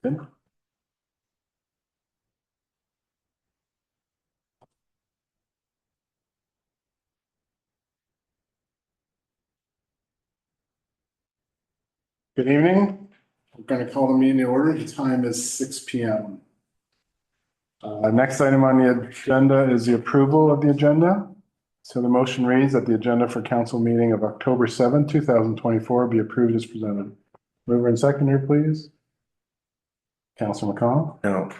Good. Good evening. We're going to call the meeting to order. The time is 6 p.m. Next item on the agenda is the approval of the agenda. So the motion reads that the agenda for council meeting of October 7, 2024 be approved as presented. Mover and seconder, please. Councilor McConnell. No,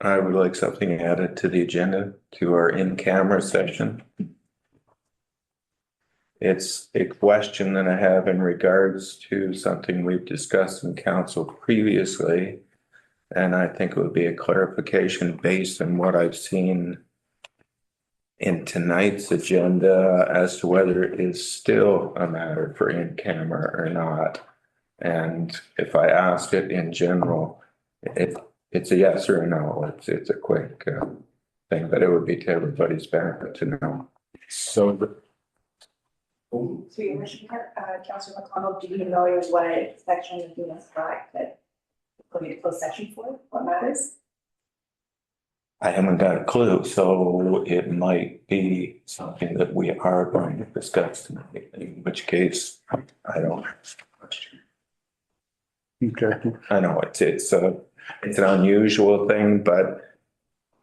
I would like something added to the agenda to our in-camera session. It's a question that I have in regards to something we've discussed in council previously. And I think it would be a clarification based on what I've seen in tonight's agenda as to whether it is still a matter for in-camera or not. And if I asked it in general, it's a yes or a no. It's a quick thing, but it would be to everybody's benefit to know. So your mission, Councilor McConnell, do you know what section of the Act that put into closed session for? What matters? I haven't got a clue, so it might be something that we are going to discuss tonight, in which case I don't. okay. I know it's an unusual thing, but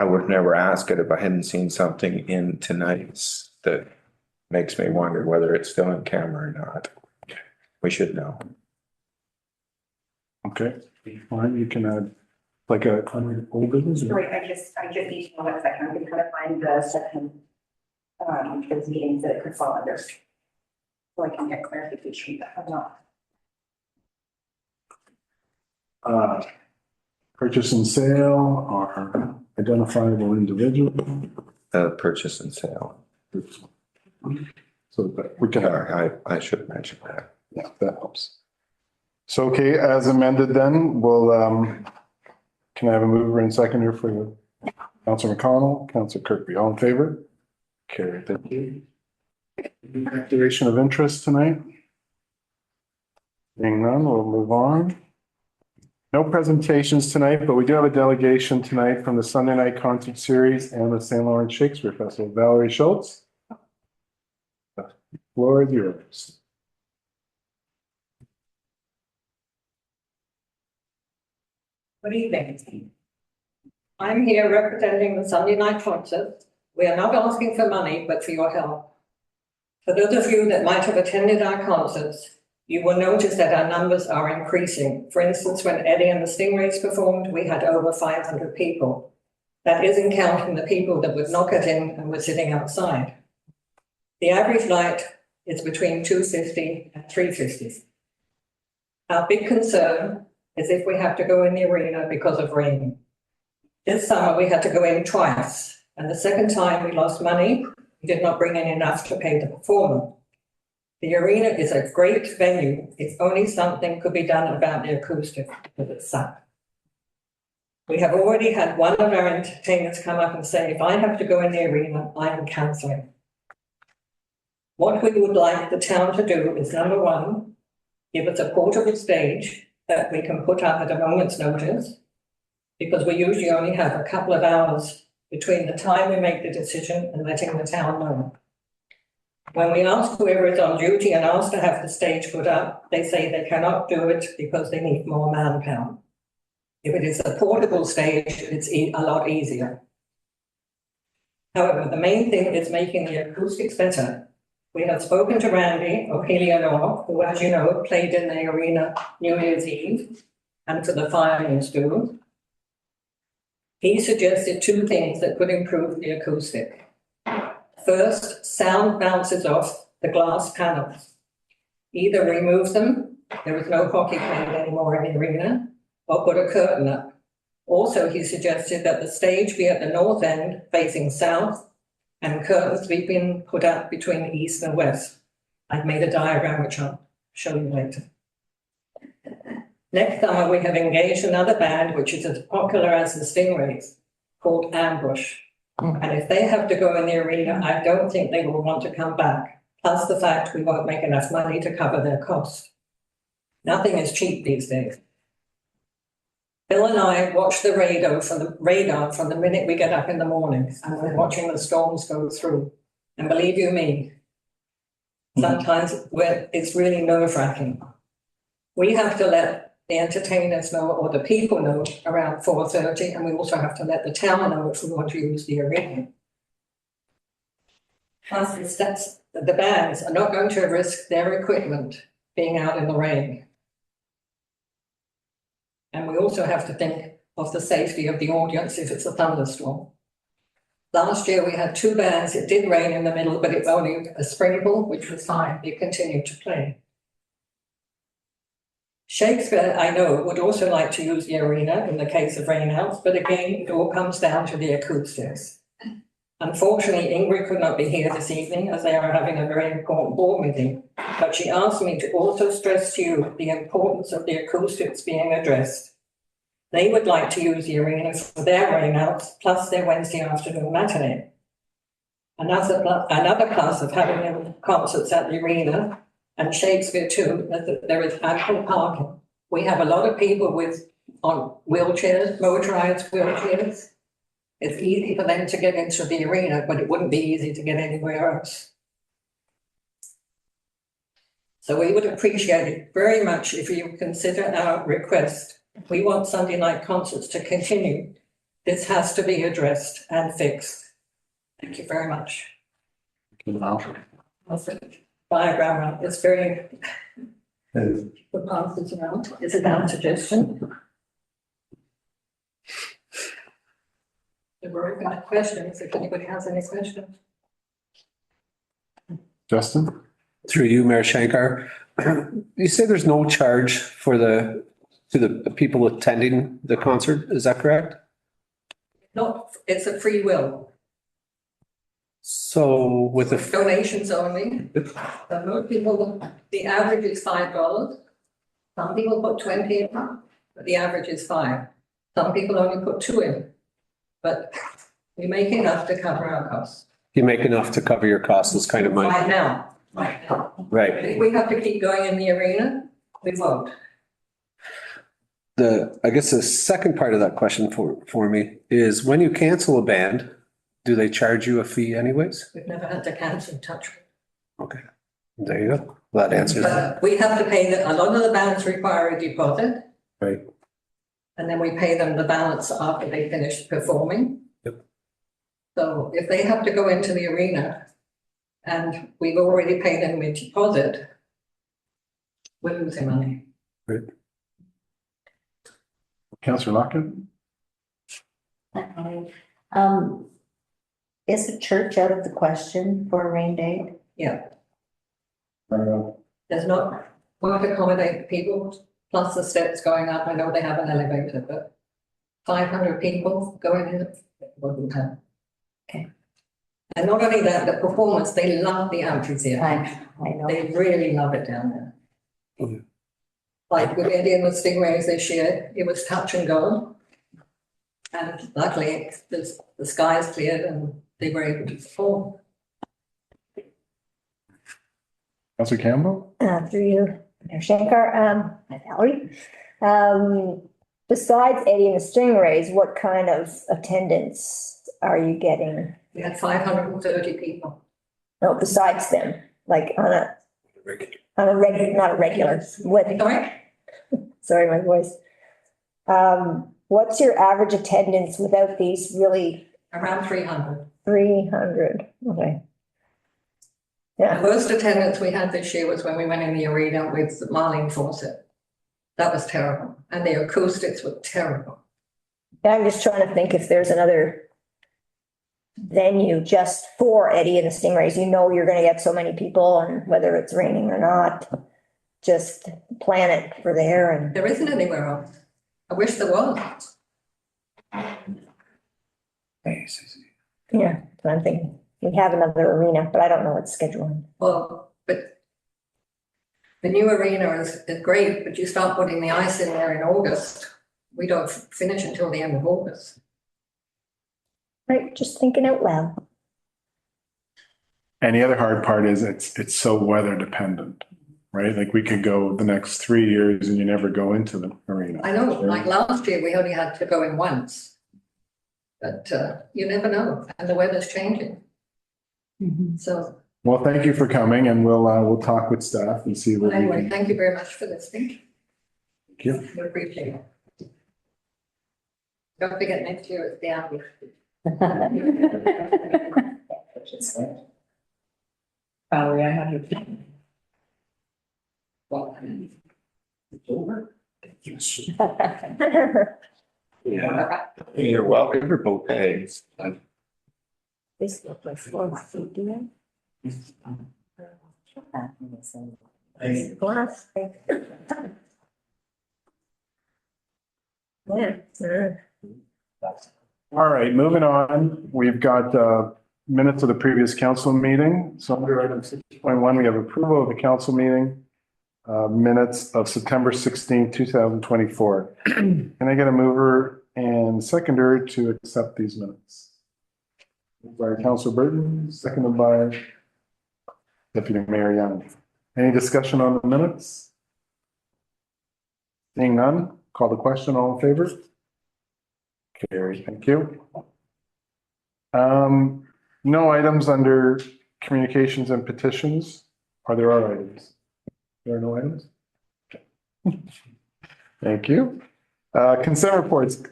I would never ask it if I hadn't seen something in tonight's that makes me wonder whether it's still in camera or not. We should know. Okay. Fine. You can add like a old business. Right, I just need to know what section. I'm going to find the section those meetings that it could fall under. So I can get clarification that I'm not. Purchase and sale are identifiable individual. Purchase and sale. So that we can, I should mention that. yeah, that helps. So, okay, as amended then, we'll, can I have a mover and seconder for Councilor McConnell, Councilor Kirkby, all in favor? Carry, thank you. Declaration of interest tonight? Being none, we'll move on. No presentations tonight, but we do have a delegation tonight from the Sunday night concert series and the St. Lawrence Shakespeare Festival. Valerie Schultz. The floor is yours. Good evening. I'm here representing the Sunday night concert. We are not asking for money, but for your help. For those of you that might have attended our concerts, you will notice that our numbers are increasing. For instance, when Eddie and the Stingrays performed, we had over 500 people. That isn't counting the people that would not get in and were sitting outside. The average night is between 250 and 350. Our big concern is if we have to go in the arena because of rain. This summer we had to go in twice, and the second time we lost money. We did not bring in enough to pay the performer. The arena is a great venue. If only something could be done about the acoustic because it's sad. We have already had one of our entertainers come up and say, if I have to go in the arena, I am cancelling. What we would like the town to do is, number one, give us a portable stage that we can put up at a moment's notice, because we usually only have a couple of hours between the time we make the decision and letting the town know. When we ask whoever is on duty and ask to have the stage put up, they say they cannot do it because they need more manpower. If it is a portable stage, it's a lot easier. However, the main thing is making the acoustics better. We have spoken to Randy O'Helianor, who, as you know, played in the arena New Year's Eve and for the Firemen's do. He suggested two things that could improve the acoustic. First, sound bounces off the glass panels. Either remove them, there is no hockey played anymore in the arena, or put a curtain up. Also, he suggested that the stage be at the north end facing south and curtains be been put up between the east and west. I've made a diagram which I'll show you later. Next summer, we have engaged another band which is as popular as the Stingrays, called Ambush. And if they have to go in the arena, I don't think they will want to come back. Plus the fact we won't make enough money to cover their costs. Nothing is cheap these days. Bill and I watch the radar from the minute we get up in the morning, and we're watching the storms go through. And believe you me, sometimes it's really nerve-wracking. We have to let the entertainers know, or the people know, around 4:30, and we also have to let the town know if we want to use the arena. Plus, the bands are not going to risk their equipment being out in the rain. And we also have to think of the safety of the audience if it's a thunderstorm. Last year, we had 2 bands. It did rain in the middle, but it's only a sprinkle, which was fine. They continued to play. Shakespeare, I know, would also like to use the arena in the case of rainouts, but again, it all comes down to the acoustics. Unfortunately, Ingrid could not be here this evening as they are having a very important board meeting, but she asked me to also stress to you the importance of the acoustics being addressed. They would like to use the arena for their rainouts, plus their Wednesday afternoon matinee. Another plus of having concerts at the arena, and Shakespeare too, that there is ample parking. We have a lot of people on wheelchairs, motorized wheelchairs. It's easy for them to get into the arena, but it wouldn't be easy to get anywhere else. So we would appreciate it very much if you consider our request. We want Sunday night concerts to continue. This has to be addressed and fixed. Thank you very much. Diagram, it's very, the passes around, it's a down suggestion. There were any questions, if anybody has any questions. Justin? Through you, Mayor Shankar. You say there's no charge to the people attending the concert, is that correct? No, it's a free will. So with the, Donations only. So most people, the average is $5. Some people put 20 in, but the average is 5. Some people only put 2 in. But we make enough to cover our costs. you make enough to cover your costs, is kind of my, Right now. right. If we have to keep going in the arena, we won't. I guess the second part of that question for me is when you cancel a band, do they charge you a fee anyways? We've never had to cancel touch. Okay, there you go. That answers it. But we have to pay a lot of the bands require a deposit. Right. And then we pay them the balance after they finish performing. Yep. So if they have to go into the arena and we've already paid them a deposit, we're losing money. Right. Councillor Lockett? Is the church out of the question for a rain date? Yeah. There's not, won't accommodate people, plus the steps going up. I know they have an elevator, but 500 people going in, it wouldn't have. Okay. And not only that, the performance, they love the amphitheater. I know. They really love it down there. Mhm. Like with Eddie and the Stingrays this year, it was touch and go. And luckily, the skies cleared and they were able to perform. Councillor Campbell? Through you, Mayor Shankar, Valerie. Besides Eddie and the Stingrays, what kind of attendance are you getting? We had 530 people. No, besides them, like on a regular, not a regular, what, Sorry? sorry, my voice. What's your average attendance without these really Around 300. 300? Okay. Yeah. The worst attendance we had this year was when we went in the arena with Marlene Fawcett. That was terrible. And the acoustics were terrible. I'm just trying to think if there's another venue just for Eddie and the Stingrays. You know you're gonna get so many people, and whether it's raining or not, just plan it for there. And There isn't anywhere else. I wish there was. yeah, so I'm thinking we have another arena, but I don't know what's scheduling. Well, but the new arena is great, but you start putting the ice in there in August. We don't finish until the end of August. Right, just thinking out loud. And the other hard part is it's so weather dependent. right? Like we could go the next 3 years and you never go into the arena. I know, like last year, we only had to go in once. But you never know, and the weather's changing. So Well, thank you for coming and we'll talk with staff and see what we anyway, can. thank you very much for listening. Thank you. We appreciate it. Don't forget next year it's the Abbey. Valerie, I have your. Well, It's over. Yeah. You're welcome for bouquets. This looks like floor food, do you? Glass. Yeah. All right, moving on. We've got minutes of the previous council meeting. So under item 6.1, we have approval of the council meeting minutes of September 16, 2024. Can I get a mover and seconder to accept these minutes? Moved by Councilor Burton, seconded by Deputy Mayor Young. Any discussion on the minutes? Seeing none, call the question. All in favor? Carry, thank you. No items under communications and petitions. There are items? There are no items? Thank you. Consent reports.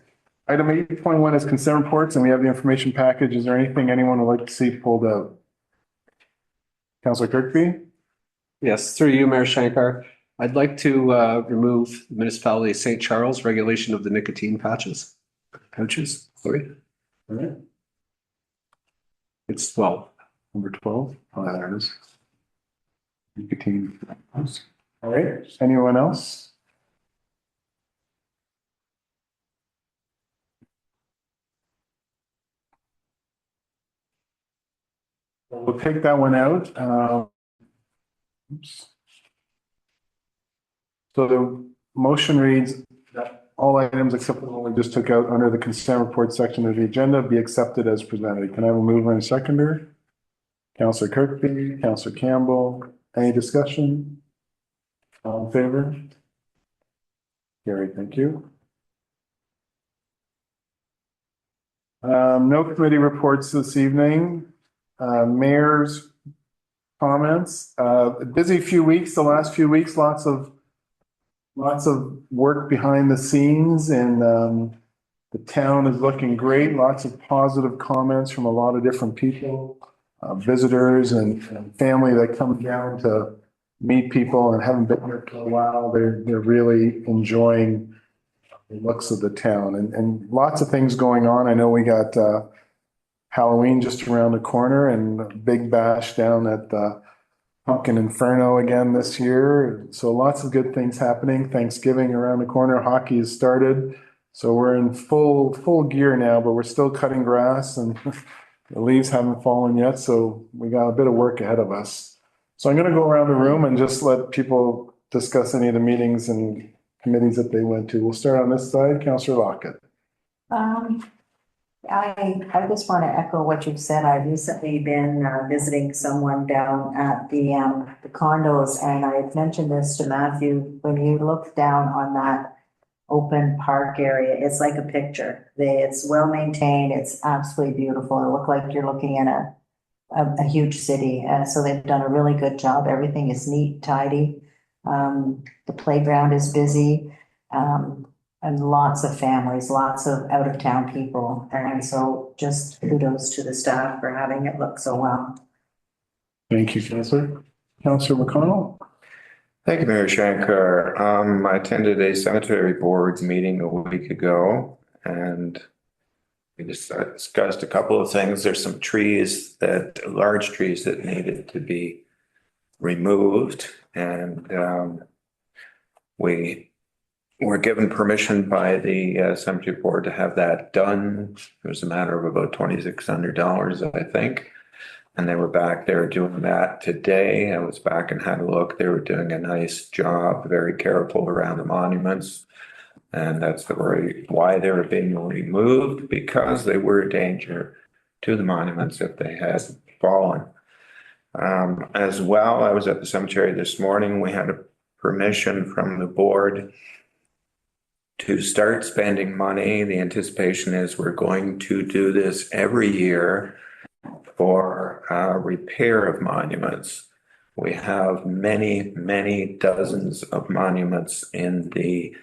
Item 8.1 is consent reports, and we have the information package. Is there anything anyone would like to see pulled out? Councilor Kirkby? Yes, through you, Mayor Shankar. I'd like to remove the municipality of St. Charles regulation of the nicotine pouches. Sorry. All right, It's 12. number 12. Oh, there it is. Nicotine. All right, anyone else? We'll take that one out. Oops. So the motion reads that all items except the one we just took out under the consent report section of the agenda be accepted as presented. Can I have a mover and seconder? Councilor Kirkby, Councilor Campbell, any discussion? All in favor? Carried, thank you. No committee reports this evening. Mayor's comments. A busy few weeks, the last few weeks, lots of work behind the scenes, and the town is looking great. Lots of positive comments from a lot of different people, visitors and family that come down to meet people and haven't been here for a while. They're really enjoying the looks of the town, and lots of things going on. I know we got Halloween just around the corner and a big bash down at the Pumpkin Inferno again this year. So lots of good things happening. Thanksgiving around the corner. Hockey has started. So we're in full gear now, but we're still cutting grass and the leaves haven't fallen yet. So we got a bit of work ahead of us. So I'm going to go around the room and just let people discuss any of the meetings and committees that they went to. We'll start on this side. Councillor Lockett. I just want to echo what you've said. I've recently been visiting someone down at the condos, and I've mentioned this to Matthew. When you look down on that open park area, it's like a picture. It's well maintained. It's absolutely beautiful. It looks like you're looking at a huge city. So they've done a really good job. Everything is neat, tidy. The playground is busy. And lots of families, lots of out of town people. And so just kudos to the staff for having it look so well. Thank you, Councillor. Councillor McConnell. Thank you, Mayor Shankar. I attended a cemetery board meeting a week ago, and we just discussed a couple of things. There's some large trees that needed to be removed, and we were given permission by the cemetery board to have that done. It was a matter of about $2,600, I think. And they were back there doing that today. I was back and had a look. They were doing a nice job, very careful around the monuments. And that's why they were being removed, because they were a danger to the monuments if they had fallen. As well, I was at the cemetery this morning. We had a permission from the board to start spending money. The anticipation is we're going to do this every year for repair of monuments. We have many, many dozens of monuments in the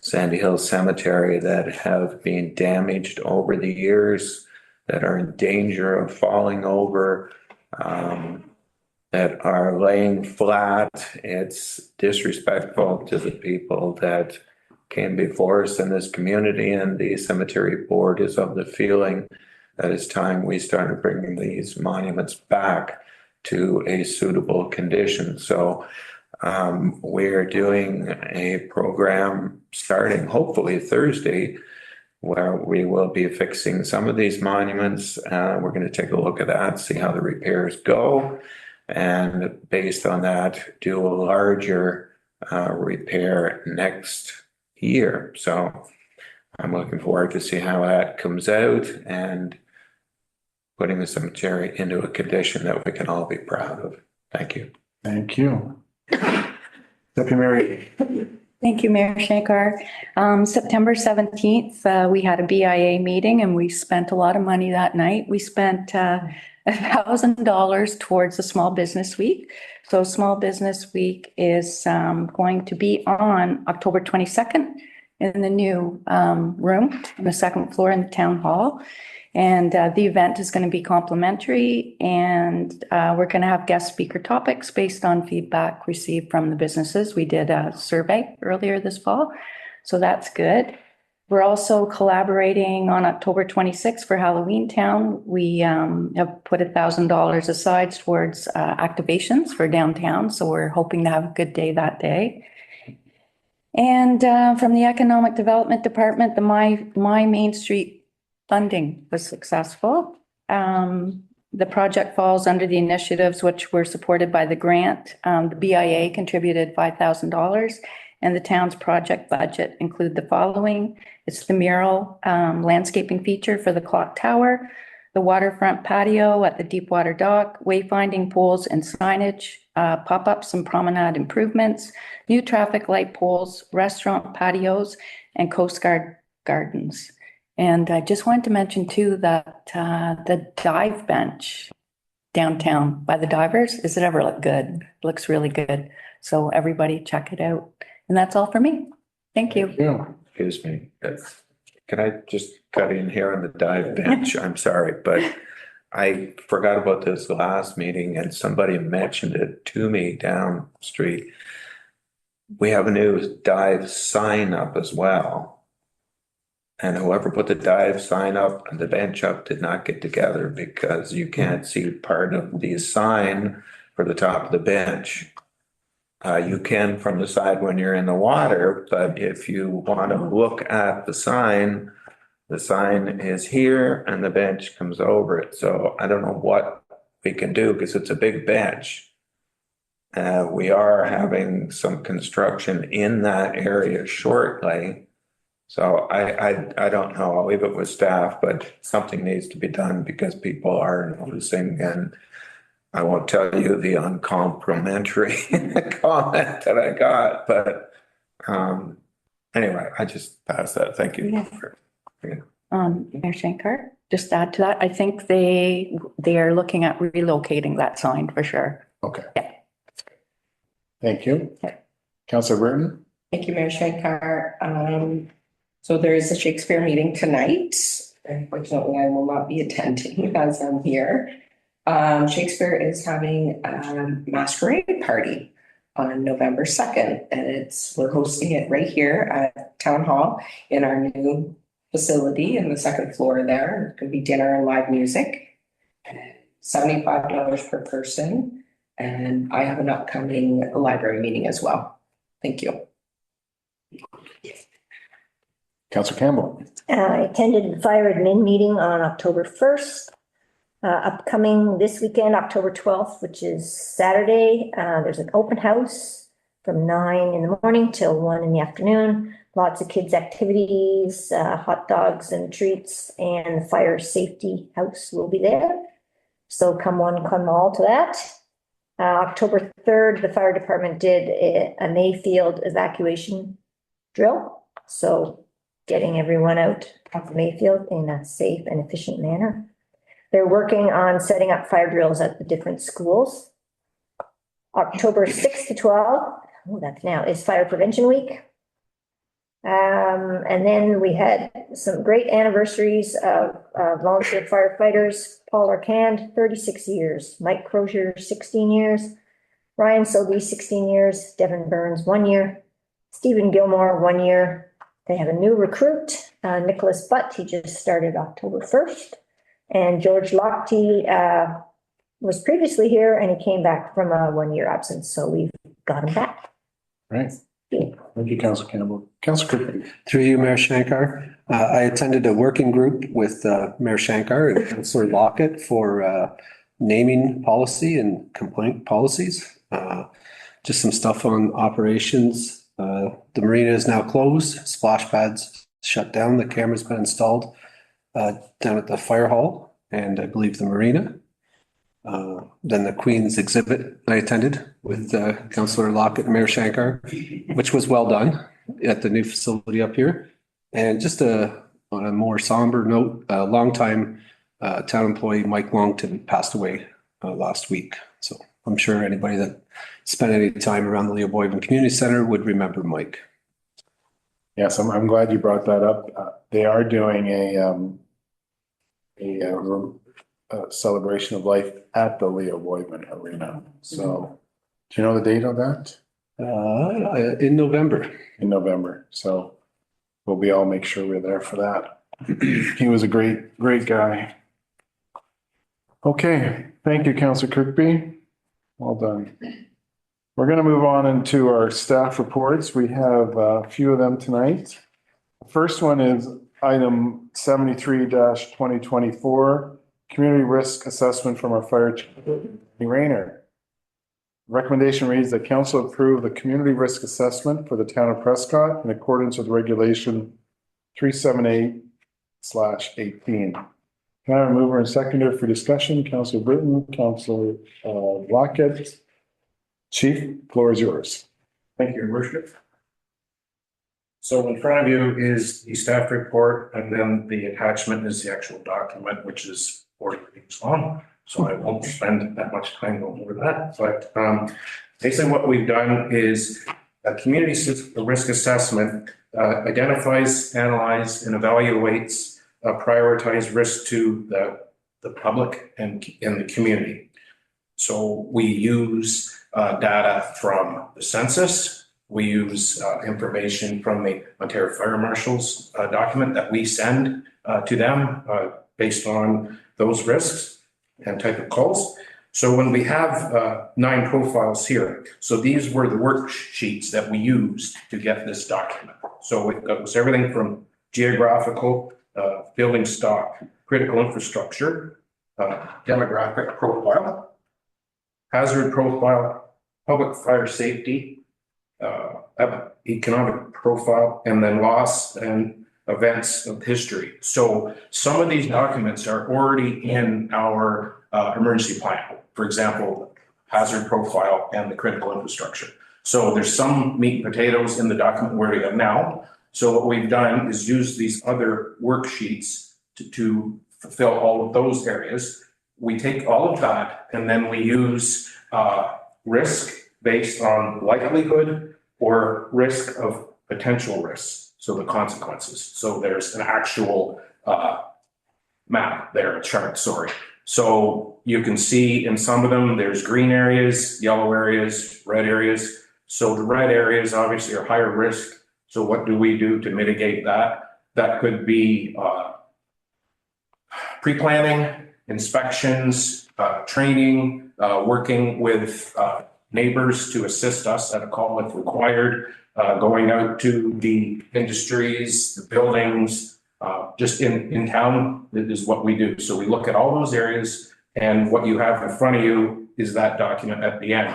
Sandy Hill Cemetery that have been damaged over the years, that are in danger of falling over, that are laying flat. It's disrespectful to the people that came before us in this community, and the cemetery board is of the feeling that it's time we started bringing these monuments back to a suitable condition. So we're doing a program starting hopefully Thursday where we will be fixing some of these monuments. We're going to take a look at that, see how the repairs go, and based on that, do a larger repair next year. So I'm looking forward to see how that comes out and putting the cemetery into a condition that we can all be proud of. Thank you. Thank you. Deputy Mayor. Thank you, Mayor Shankar. September 17th, we had a BIA meeting and we spent a lot of money that night. We spent $1,000 towards the Small Business Week. So Small Business Week is going to be on October 22nd in the new room on the second floor in the town hall. And the event is going to be complimentary, and we're going to have guest speaker topics based on feedback received from the businesses. We did a survey earlier this fall, so that's good. We're also collaborating on October 26th for Halloween Town. We have put $1,000 aside towards activations for downtown, so we're hoping to have a good day that day. And from the Economic Development Department, the My Main Street funding was successful. The project falls under the initiatives which were supported by the grant. The BIA contributed $5,000, and the town's project budget include the following. It's the mural landscaping feature for the clock tower, the waterfront patio at the Deepwater Dock, wayfinding poles and signage, pop-ups and promenade improvements, new traffic light poles, restaurant patios, and Coast Guard gardens. And I just wanted to mention too that the dive bench downtown by the divers, does it ever look good? It looks really good. So everybody check it out. And that's all for me. Thank you. Yeah. Excuse me. Can I just cut in here on the dive bench? I'm sorry, but I forgot about this last meeting and somebody mentioned it to me down the street. We have a new dive sign up as well. And whoever put the dive sign up and the bench up did not get together because you can't see part of the sign for the top of the bench. You can from the side when you're in the water, but if you want to look at the sign is here and the bench comes over it. So I don't know what we can do because it's a big bench. We are having some construction in that area shortly. So I don't know, I'll leave it with staff, but something needs to be done because people are noticing, and I won't tell you the uncomplimentary comment that I got, but anyway, I just passed that. Thank you. Mayor Shankar, just add to that, I think they are looking at relocating that sign for sure. Okay. Yeah. Thank you. Councilor Burton. Thank you, Mayor Shankar. So there is a Shakespeare meeting tonight. Unfortunately, I will not be attending as I'm here. Shakespeare is having a masquerade party on November 2nd, and we're hosting it right here at Town Hall in our new facility in the second floor there. It's going to be dinner and live music, $75 per person. And I have an upcoming library meeting as well. Thank you. Councilor Campbell. I attended the fire admin meeting on October 1st. Upcoming this weekend, October 12th, which is Saturday, there's an open house from 9 in the morning till 1 in the afternoon. Lots of kids' activities, hot dogs and treats, and the fire safety house will be there. So come one, come all to that. October 3rd, the fire department did a Mayfield evacuation drill. So getting everyone out of Mayfield in a safe and efficient manner. They're working on setting up fire drills at the different schools. October 6th to 12th, that's now, is Fire Prevention Week. And then we had some great anniversaries of volunteer firefighters. Paul Arcand, 36 years. Mike Crozier, 16 years. Ryan Sobey, 16 years. Devin Burns, 1 year. Stephen Gilmore, 1 year. They have a new recruit, Nicholas Butt. He just started October 1st. And George Lochte was previously here and he came back from a 1 year absence. So we've got him back. Right. Thank you, Councillor Campbell. Councillor Kirkby. Through you, Mayor Shankar. I attended a working group with Mayor Shankar and Councillor Lockett for naming policy and complaint policies. Just some stuff on operations. The marina is now closed, splash pads shut down, the camera's been installed down at the fire hall and I believe the marina. Then the Queen's exhibit I attended with Councillor Lockett and Mayor Shankar, which was well done at the new facility up here. And just on a more somber note, a longtime town employee, Mike Longton, passed away last week. So I'm sure anybody that spent any time around the Leo Boyden Community Center would remember Mike. Yes, I'm glad you brought that up. They are doing a celebration of life at the Leo Boyden Arena. So do you know the date of that? In November. In November. So we'll all make sure we're there for that. He was a great guy. Okay, thank you, Councillor Kirkby. Well done. We're going to move on into our staff reports. We have a few of them tonight. The first one is item 73-2024, community risk assessment from our fire chief, Rayner. Recommendation reads that council approve the community risk assessment for the town of Prescott in accordance with regulation 378/18. Can I have a mover and seconder for discussion? Councillor Britton, Councillor Lockett. Chief, floor is yours. Thank you, Your Worship. So in front of you is the staff report, and then the attachment is the actual document, which is 40 pages long. So I won't spend that much time going over that. But basically what we've done is a community risk assessment identifies, analyzes, and evaluates prioritized risk to the public and the community. So we use data from the census. We use information from the Ontario Fire Marshal's document that we send to them based on those risks and type of calls. So when we have 9 profiles here, so these were the worksheets that we used to get this document. So it goes everything from geographical, building stock, critical infrastructure, demographic profile, hazard profile, public fire safety, economic profile, and then loss and events of history. So some of these documents are already in our emergency plan. For example, hazard profile and the critical infrastructure. So there's some meat and potatoes in the document where we have now. So what we've done is use these other worksheets to fulfill all of those areas. We take all of that and then we use risk based on likelihood or risk of potential risks. So the consequences. So there's an actual map there, a chart, sorry. So you can see in some of them, there's green areas, yellow areas, red areas. So the red areas obviously are higher risk. So what do we do to mitigate that? That could be pre-planning, inspections, training, working with neighbors to assist us at a call if required, going out to the industries, the buildings, just in town is what we do. So we look at all those areas, and what you have in front of you is that document at the end.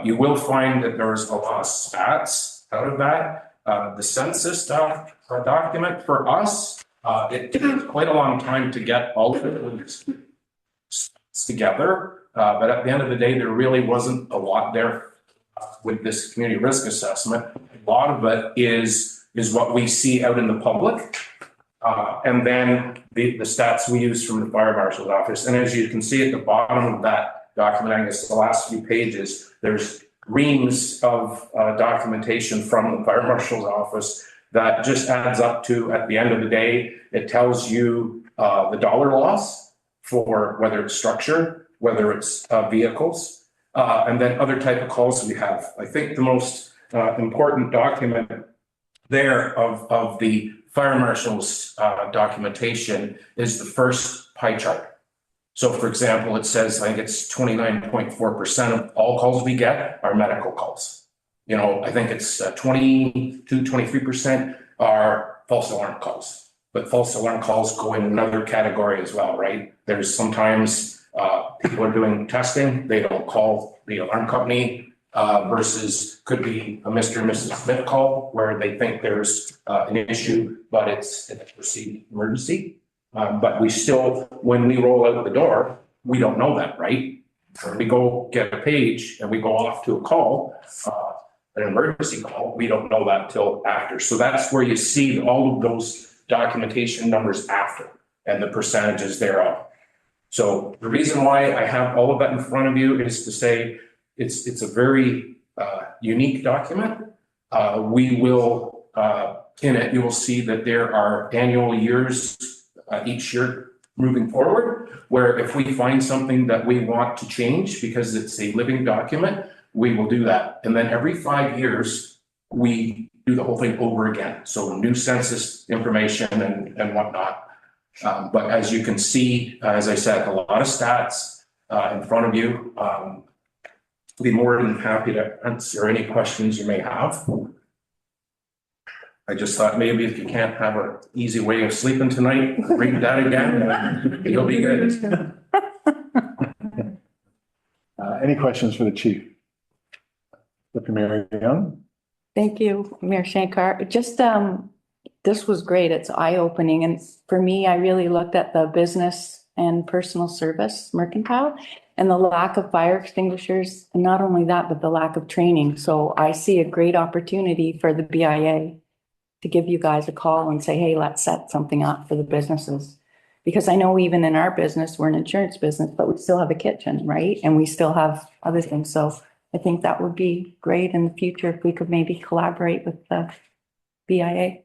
You will find that there's a lot of stats out of that. The census document for us, it takes quite a long time to get all of it together. But at the end of the day, there really wasn't a lot there with this community risk assessment. A lot of it is what we see out in the public. And then the stats we use from the fire marshal's office. And as you can see at the bottom of that document, I guess the last few pages, there's reams of documentation from the fire marshal's office that just adds up to, at the end of the day, it tells you the dollar loss for whether it's structure, whether it's vehicles, and then other type of calls we have. I think the most important document there of the fire marshal's documentation is the first pie chart. So for example, it says, I think it's 29.4% of all calls we get are medical calls. You know, I think it's 23% are false alarm calls. But false alarm calls go in another category as well, right? There's sometimes people are doing testing, they don't call the alarm company, versus could be a Mr. and Mrs. Smith call where they think there's an issue, but it's a perceived emergency. But we still, when we roll out the door, we don't know that, right? We go get a page and we go off to a call, an emergency call, we don't know that till after. So that's where you see all of those documentation numbers after and the percentages thereof. So the reason why I have all of that in front of you is to say it's a very unique document. We will, in it, you will see that there are annual years each year moving forward, where if we find something that we want to change because it's a living document, we will do that. And then every 5 years, we do the whole thing over again. So new census information and whatnot. But as you can see, as I said, a lot of stats in front of you. I'll be more than happy to answer any questions you may have. I just thought maybe if you can't have an easy way of sleeping tonight, read that again, and you'll be good. Any questions for the chief? Dr. Mary Young? Thank you, Mayor Shankar. Just, this was great. It's eye-opening. And for me, I really looked at the business and personal service mercantile and the lack of fire extinguishers. And not only that, but the lack of training. So I see a great opportunity for the BIA to give you guys a call and say, hey, let's set something up for the businesses. Because I know even in our business, we're an insurance business, but we still have a kitchen, right? And we still have other things. So I think that would be great in the future if we could maybe collaborate with the BIA.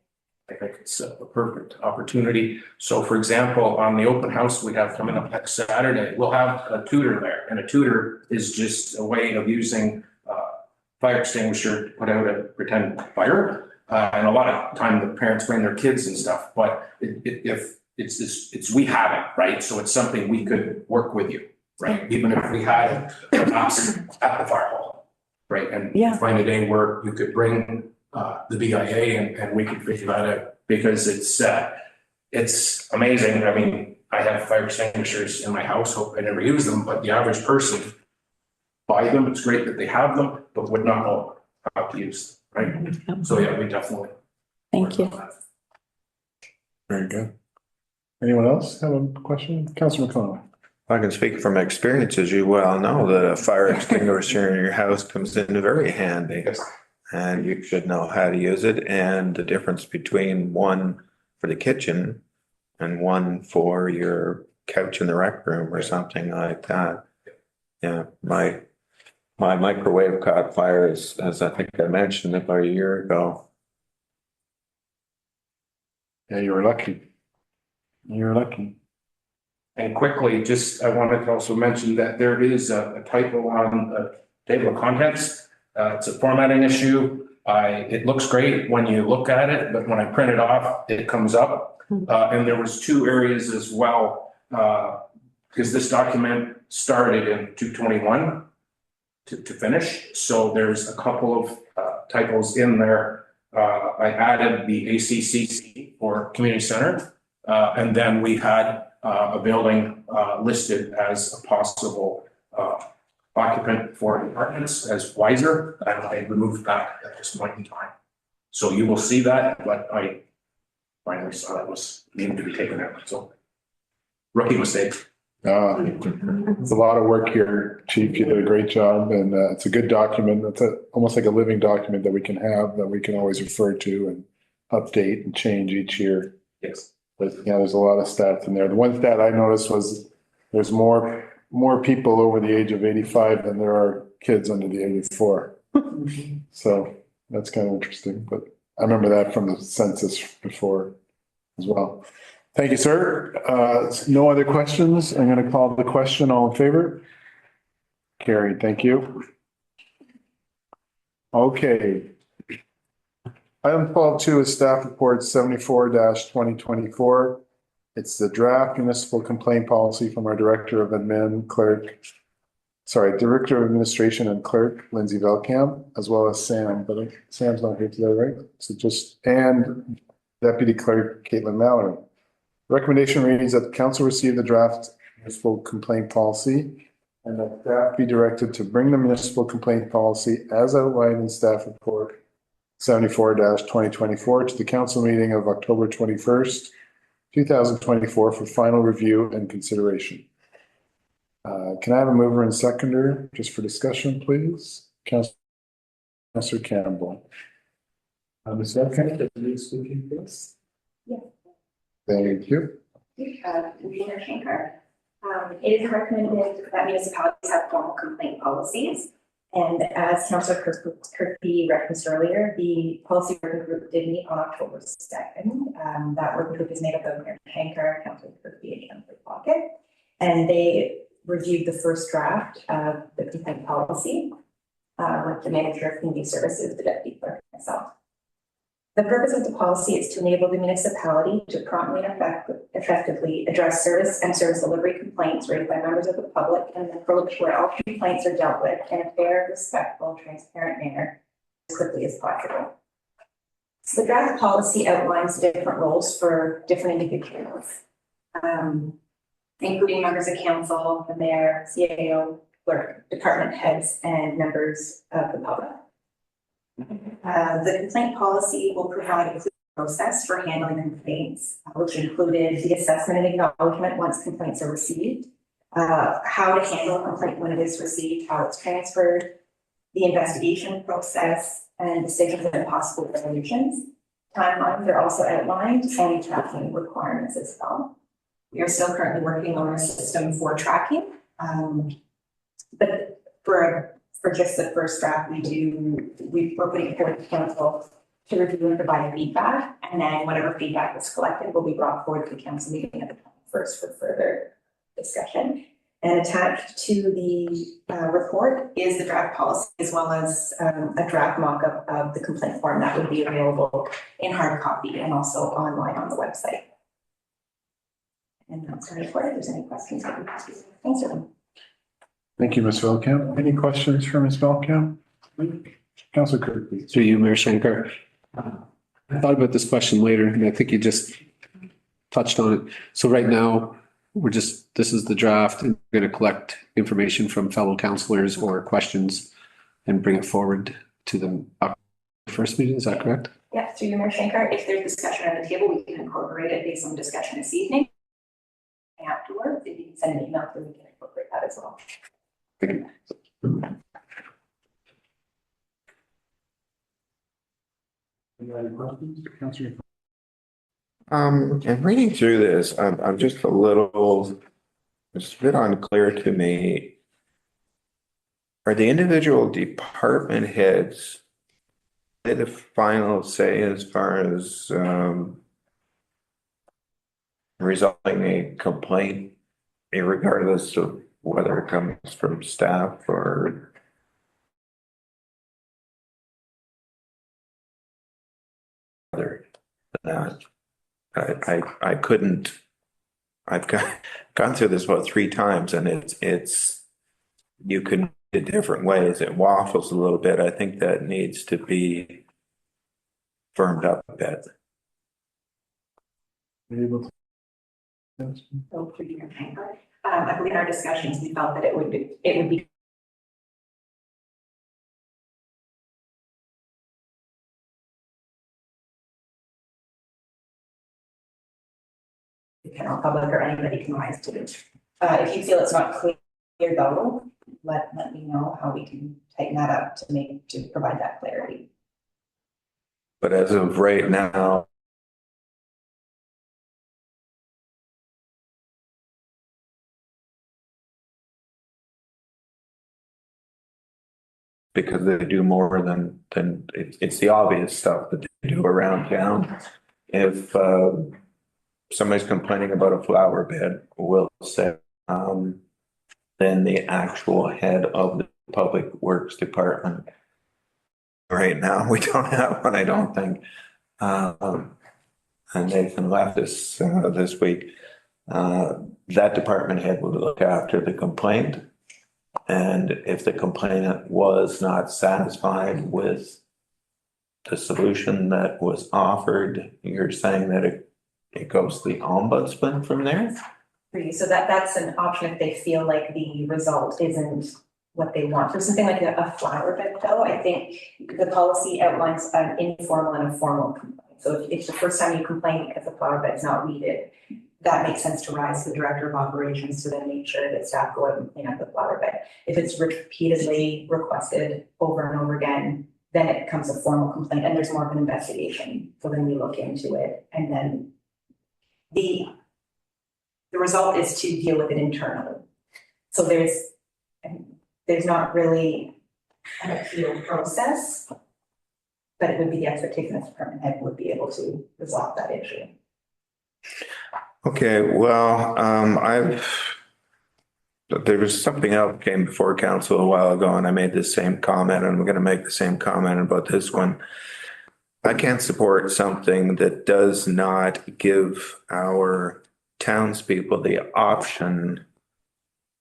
I think it's a perfect opportunity. So for example, on the open house we have coming up next Saturday, we'll have a tutor there. And a tutor is just a way of using fire extinguisher to put out a pretend fire. And a lot of time the parents bring their kids and stuff, but if it's we have it, right? So it's something we could work with you, right? Even if we had perhaps at the fire hall, right? And find a day where you could bring the BIA and we could figure that out, because it's amazing. I mean, I have fire extinguishers in my house, hope I never use them, but the average person buy them. It's great that they have them, but would not know how to use them. Right. So yeah, we definitely. Thank you. Very good. Anyone else have a question? Councilor McConnell. I can speak from experience, as you well know, that a fire extinguisher in your house comes in very handy. And you should know how to use it, and the difference between one for the kitchen and one for your couch in the rec room or something like that. Yeah, my microwave caught fire, as I think I mentioned, about a year ago. Yeah, you were lucky. You were lucky. And quickly, I wanted to also mention that there is a typo on the table of contents. It's a formatting issue. It looks great when you look at it, but when I print it off, it comes up. And there was 2 areas as well, because this document started in 2/21 to finish. So there's a couple of typos in there. I added the ACCC for community center, and then we had a building listed as a possible occupant for apartments as Wiser, and I removed that at this point in time. So you will see that, but I finally saw that was needed to be taken out. So rookie mistake. It's a lot of work here, Chief. You did a great job and it's a good document. It's almost like a living document that we can have, that we can always refer to and update and change each year. Yes. But yeah, there's a lot of stats in there. The one stat I noticed was there's more people over the age of 85 than there are kids under the age of 4. So that's kind of interesting, but I remember that from the census before as well. Thank you, sir. No other questions. I'm going to call the question. All in favor? Carried. Thank you. Okay. Item 12.2 is staff report 74-2024. It's the draft municipal complaint policy from our Director of Administration and Clerk, Lindsay Velkamp, as well as Sam, but Sam's not here today, right? So and Deputy Clerk Caitlin Mallory. Recommendation reads that the council receive the draft municipal complaint policy and that staff be directed to bring the municipal complaint policy as outlined in staff report 74-2024 to the council meeting of October 21st, 2024 for final review and consideration. Can I have a mover and seconder just for discussion, please? Councillor Campbell. Ms. Velkamp, please speaking, please. Yeah. Thank you. Commissioner Shankar. It is recommended that municipalities have formal complaint policies. And as Councillor Kirkby referenced earlier, the policy working group did meet on October 2nd. That working group is made up of Mayor Shankar, Councillor Kirkby, and Councillor Pocket. And they reviewed the first draft of the complaint policy with the manager of community services, the deputy clerk, and myself. The purpose of the policy is to enable the municipality to promptly and effectively address service and service delivery complaints raised by members of the public and an approach where all complaints are dealt with in a fair, respectful, transparent manner as quickly as possible. So the draft policy outlines different roles for different individuals, including members of council, the mayor, CAO, clerk, department heads, and members of the public. The complaint policy will provide a clear process for handling complaints, which included the assessment and acknowledgement once complaints are received, how to handle a complaint when it is received, how it's transferred, the investigation process, and decisions and possible resolutions. Timelines are also outlined and tracking requirements as well. We are still currently working on a system for tracking, but for just the first draft, we're putting it forward to council to review and provide feedback, and then whatever feedback is collected will be brought forward to the council meeting at the 21st for further discussion. And attached to the report is the draft policy, as well as a draft mock-up of the complaint form that would be available in hard copy and also online on the website. And that's my report. If there's any questions, I'll be happy to answer them. Thank you, Ms. Velkamp. Any questions for Ms. Velkamp? Councillor Kirkby. Through you, Mayor Shankar. I thought about this question later, and I think you just touched on it. So right now, this is the draft, and we're going to collect information from fellow councillors or questions and bring it forward to the first meeting. Is that correct? Yeah, through you, Mayor Shankar. If there's discussion at the table, we can incorporate it based on discussion this evening. Afterwards, if you can send an email, then we can incorporate that as well. Thank you. Any other questions? Councillor. And reading through this, I'm just it's a bit unclear to me. Are the individual department heads the final say as far as resolving a complaint, regardless of whether it comes from staff or other than that? I couldn't, I've gone through this about 3 times, and you can do it different ways. It waffles a little bit. I think that needs to be firmed up a bit. So through you, Mayor Shankar. I believe in our discussions, we felt that it would be the general public or anybody can rise to If you feel it's not clear though, let me know how we can tighten that up to provide that clarity. But as of right now, because they do more than it's the obvious stuff that they do around town. If somebody's complaining about a flower bed, we'll say, then the actual head of the Public Works Department. Right now, we don't have one, I don't think. And Nathan left us this week. That department head would look after the complaint. And if the complainant was not satisfied with the solution that was offered, you're saying that it goes to the ombudsman from there? So that's an option if they feel like the result isn't what they want. For something like a flower bed though, I think the policy outlines an informal and a formal complaint. So if it's the first time you complain because the flower bed's not weeded, that makes sense to rise to the director of operations to then make sure that staff go out and clean up the flower bed. If it's repeatedly requested over and over again, then it becomes a formal complaint and there's more of an investigation. So then we look into it and then the result is to deal with it internally. So there's not really an appeal process, but it would be the expectation that the department head would be able to resolve that issue. Okay, well, there was something else that came before council a while ago and I made the same comment and I'm going to make the same comment about this one. I can't support something that does not give our townspeople the option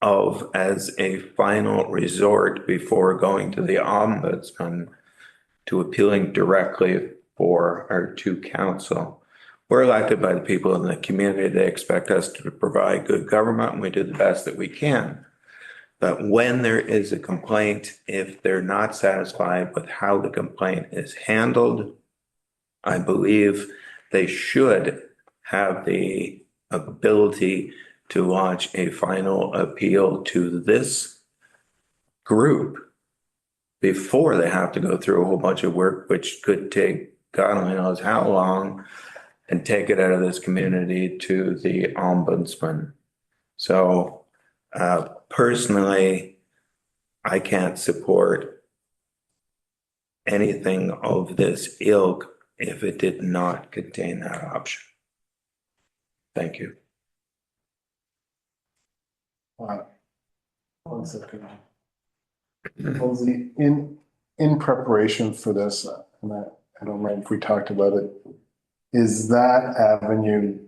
of, as a final resort before going to the ombudsman, to appealing directly for or to council. We're elected by the people in the community. They expect us to provide good government and we do the best that we can. But when there is a complaint, if they're not satisfied with how the complaint is handled, I believe they should have the ability to launch a final appeal to this group before they have to go through a whole bunch of work, which could take God only knows how long, and take it out of this community to the ombudsman. So personally, I can't support anything of this ilk if it did not contain that option. Thank you. One second. Halsey, in preparation for this, and I don't remember if we talked about it, is that avenue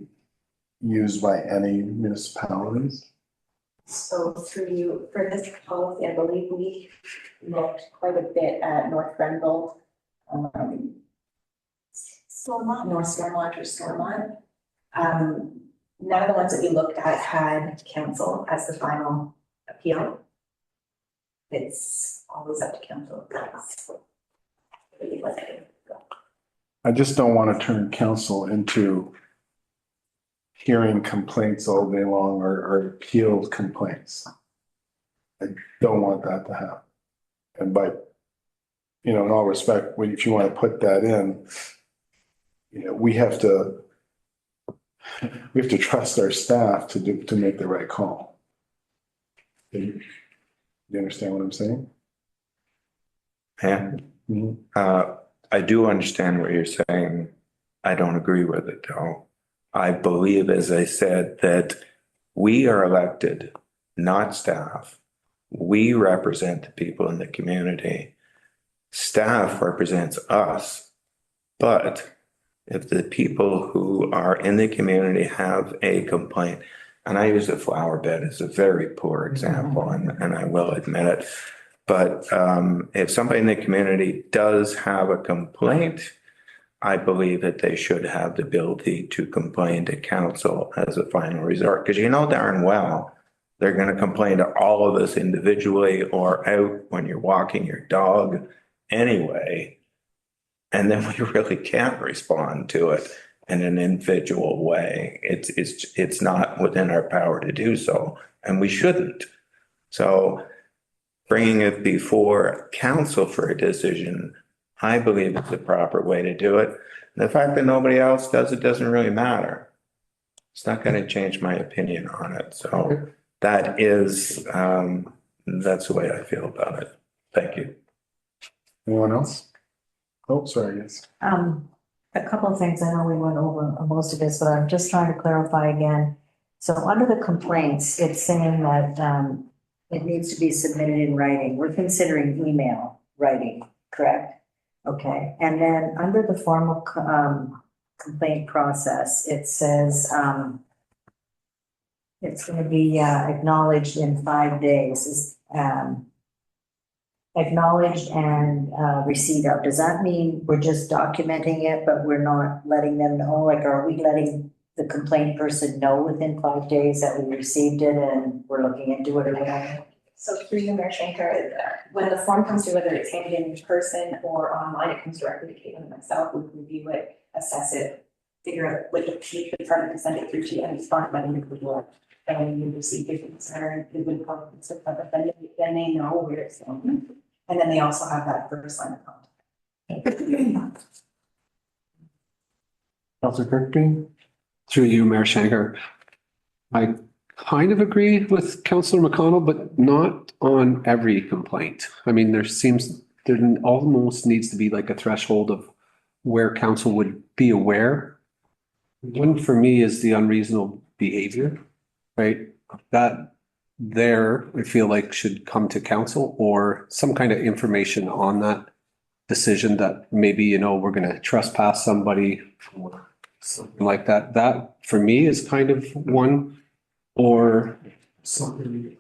used by any municipalities? So for this policy, I believe we looked quite a bit at North Grenville, North Stormont or Stormont. None of the ones that we looked at had council as the final appeal. It's always up to council. I just don't want to turn council into hearing complaints all day long or appealed complaints. I don't want that to happen. And by, in all respect, if you want to put that in, we have to trust our staff to make the right call. Do you understand what I'm saying? Yeah. Mm-hmm. I do understand what you're saying. I don't agree with it though. I believe, as I said, that we are elected, not staff. We represent the people in the community. Staff represents us. But if the people who are in the community have a complaint, and I use the flower bed as a very poor example, and I will admit it. But if somebody in the community does have a complaint, I believe that they should have the ability to complain to council as a final resort. Because darn well, they're going to complain to all of us individually or out when you're walking your dog anyway. And then we really can't respond to it. in an individual way. It's not within our power to do so, and we shouldn't. So bringing it before council for a decision, I believe is the proper way to do it. The fact that nobody else does it doesn't really matter. It's not going to change my opinion on it. So that is, that's the way I feel about it. Thank you. Anyone else? Oh, sorry, yes. A couple of things. I know we went over most of this, but I'm just trying to clarify again. So under the complaints, it's saying that, it needs to be submitted in writing. We're considering email writing, correct? Okay. And then under the formal, complaint process, it says, it's going to be, acknowledged in 5 days, is, acknowledged and receipt of. Does that mean we're just documenting it, but we're not letting them know? Like, are we letting the complaint person know within 5 days that we received it and we're looking into it or whatever? So through you, Mayor Shankar, when the form comes through, whether it's handed in person or online, it comes directly to Caitlin and myself. We review it, assess it, figure out what the department can send it through to, and respond by the individual. And when you receive it from the center, it would probably then they know where it's going. And then they also have that first line of contact. Councilor Kirkby? Through you, Mayor Shankar. I kind of agree with Councillor McConnell, but not on every complaint. I mean, there almost needs to be like a threshold of where council would be aware. One for me is the unreasonable behavior, right? That there, I feel like should come to council or some kind of information on that decision that maybe, you know, we're going to trespass somebody or something like that. That for me is kind of one, or something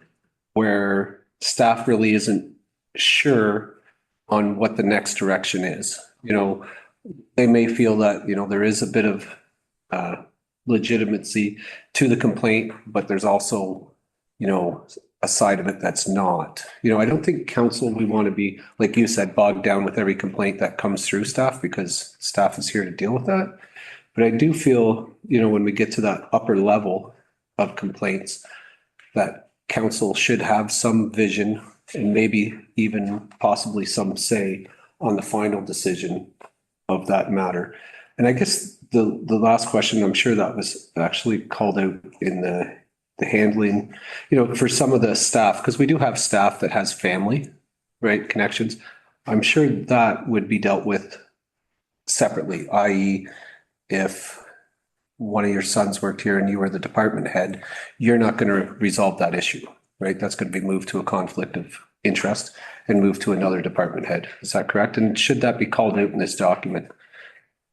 where staff really isn't sure on what the next direction is. You know, they may feel that, you know, there is a bit of legitimacy to the complaint, but there's also, you know, a side of it that's not. You know, I don't think council, we want to be, like you said, bogged down with every complaint that comes through staff, because staff is here to deal with that. But I do feel, you know, when we get to that upper level of complaints, that council should have some vision and maybe even possibly some say on the final decision of that matter. And I guess the last question, I'm sure that was actually called out in the handling, you know, for some of the staff, because we do have staff that has family, right, connections. I'm sure that would be dealt with separately, i.e. if one of your sons worked here and you were the department head, you're not going to resolve that issue, right? That's going to be moved to a conflict of interest and moved to another department head. Is that correct? And should that be called out in this document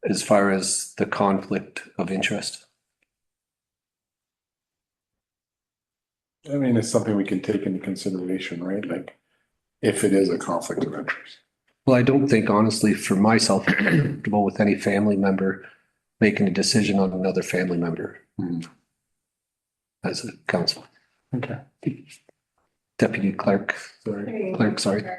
as far as the conflict of interest? I mean, it's something we can take into consideration, right? Like, if it is a conflict of interest. Well, I don't think honestly for myself, I'm comfortable with any family member making a decision on another family member as a council. Okay. Deputy clerk, sorry. I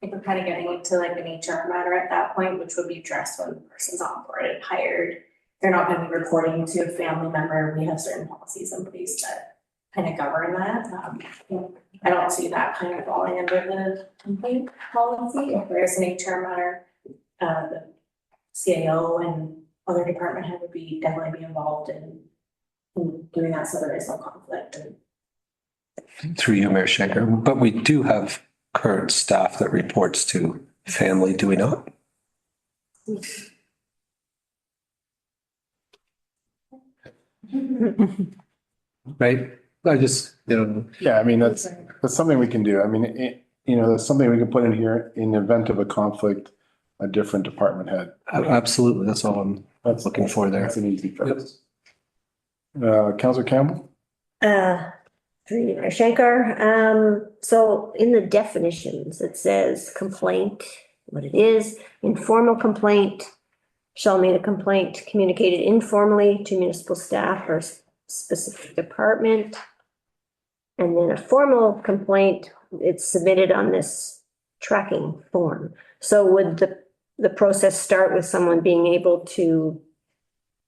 think we're kind of getting into like an HR matter at that point, which would be addressed when the person's onboarded, hired. They're not going to be reporting to a family member. We have certain policies in place that kind of govern that. I don't see that kind of falling under the complaint policy. If there is an HR matter, the CAO and other department head would be definitely be involved in doing that, so there is no conflict. Through you, Mayor Shankar, but we do have current staff that reports to family, do we not? Right? I just, you know. Yeah, I mean, that's something we can do. I mean, you know, that's something we can put in here in the event of a conflict, a different department head. Absolutely, that's all I'm looking for there. That's an easy fix. Councilor Campbell? Through you, Mayor Shankar. So in the definitions, it says complaint, what it is, informal complaint shall mean a complaint communicated informally to municipal staff or specific department. And then a formal complaint, it's submitted on this tracking form. So would the process start with someone being able to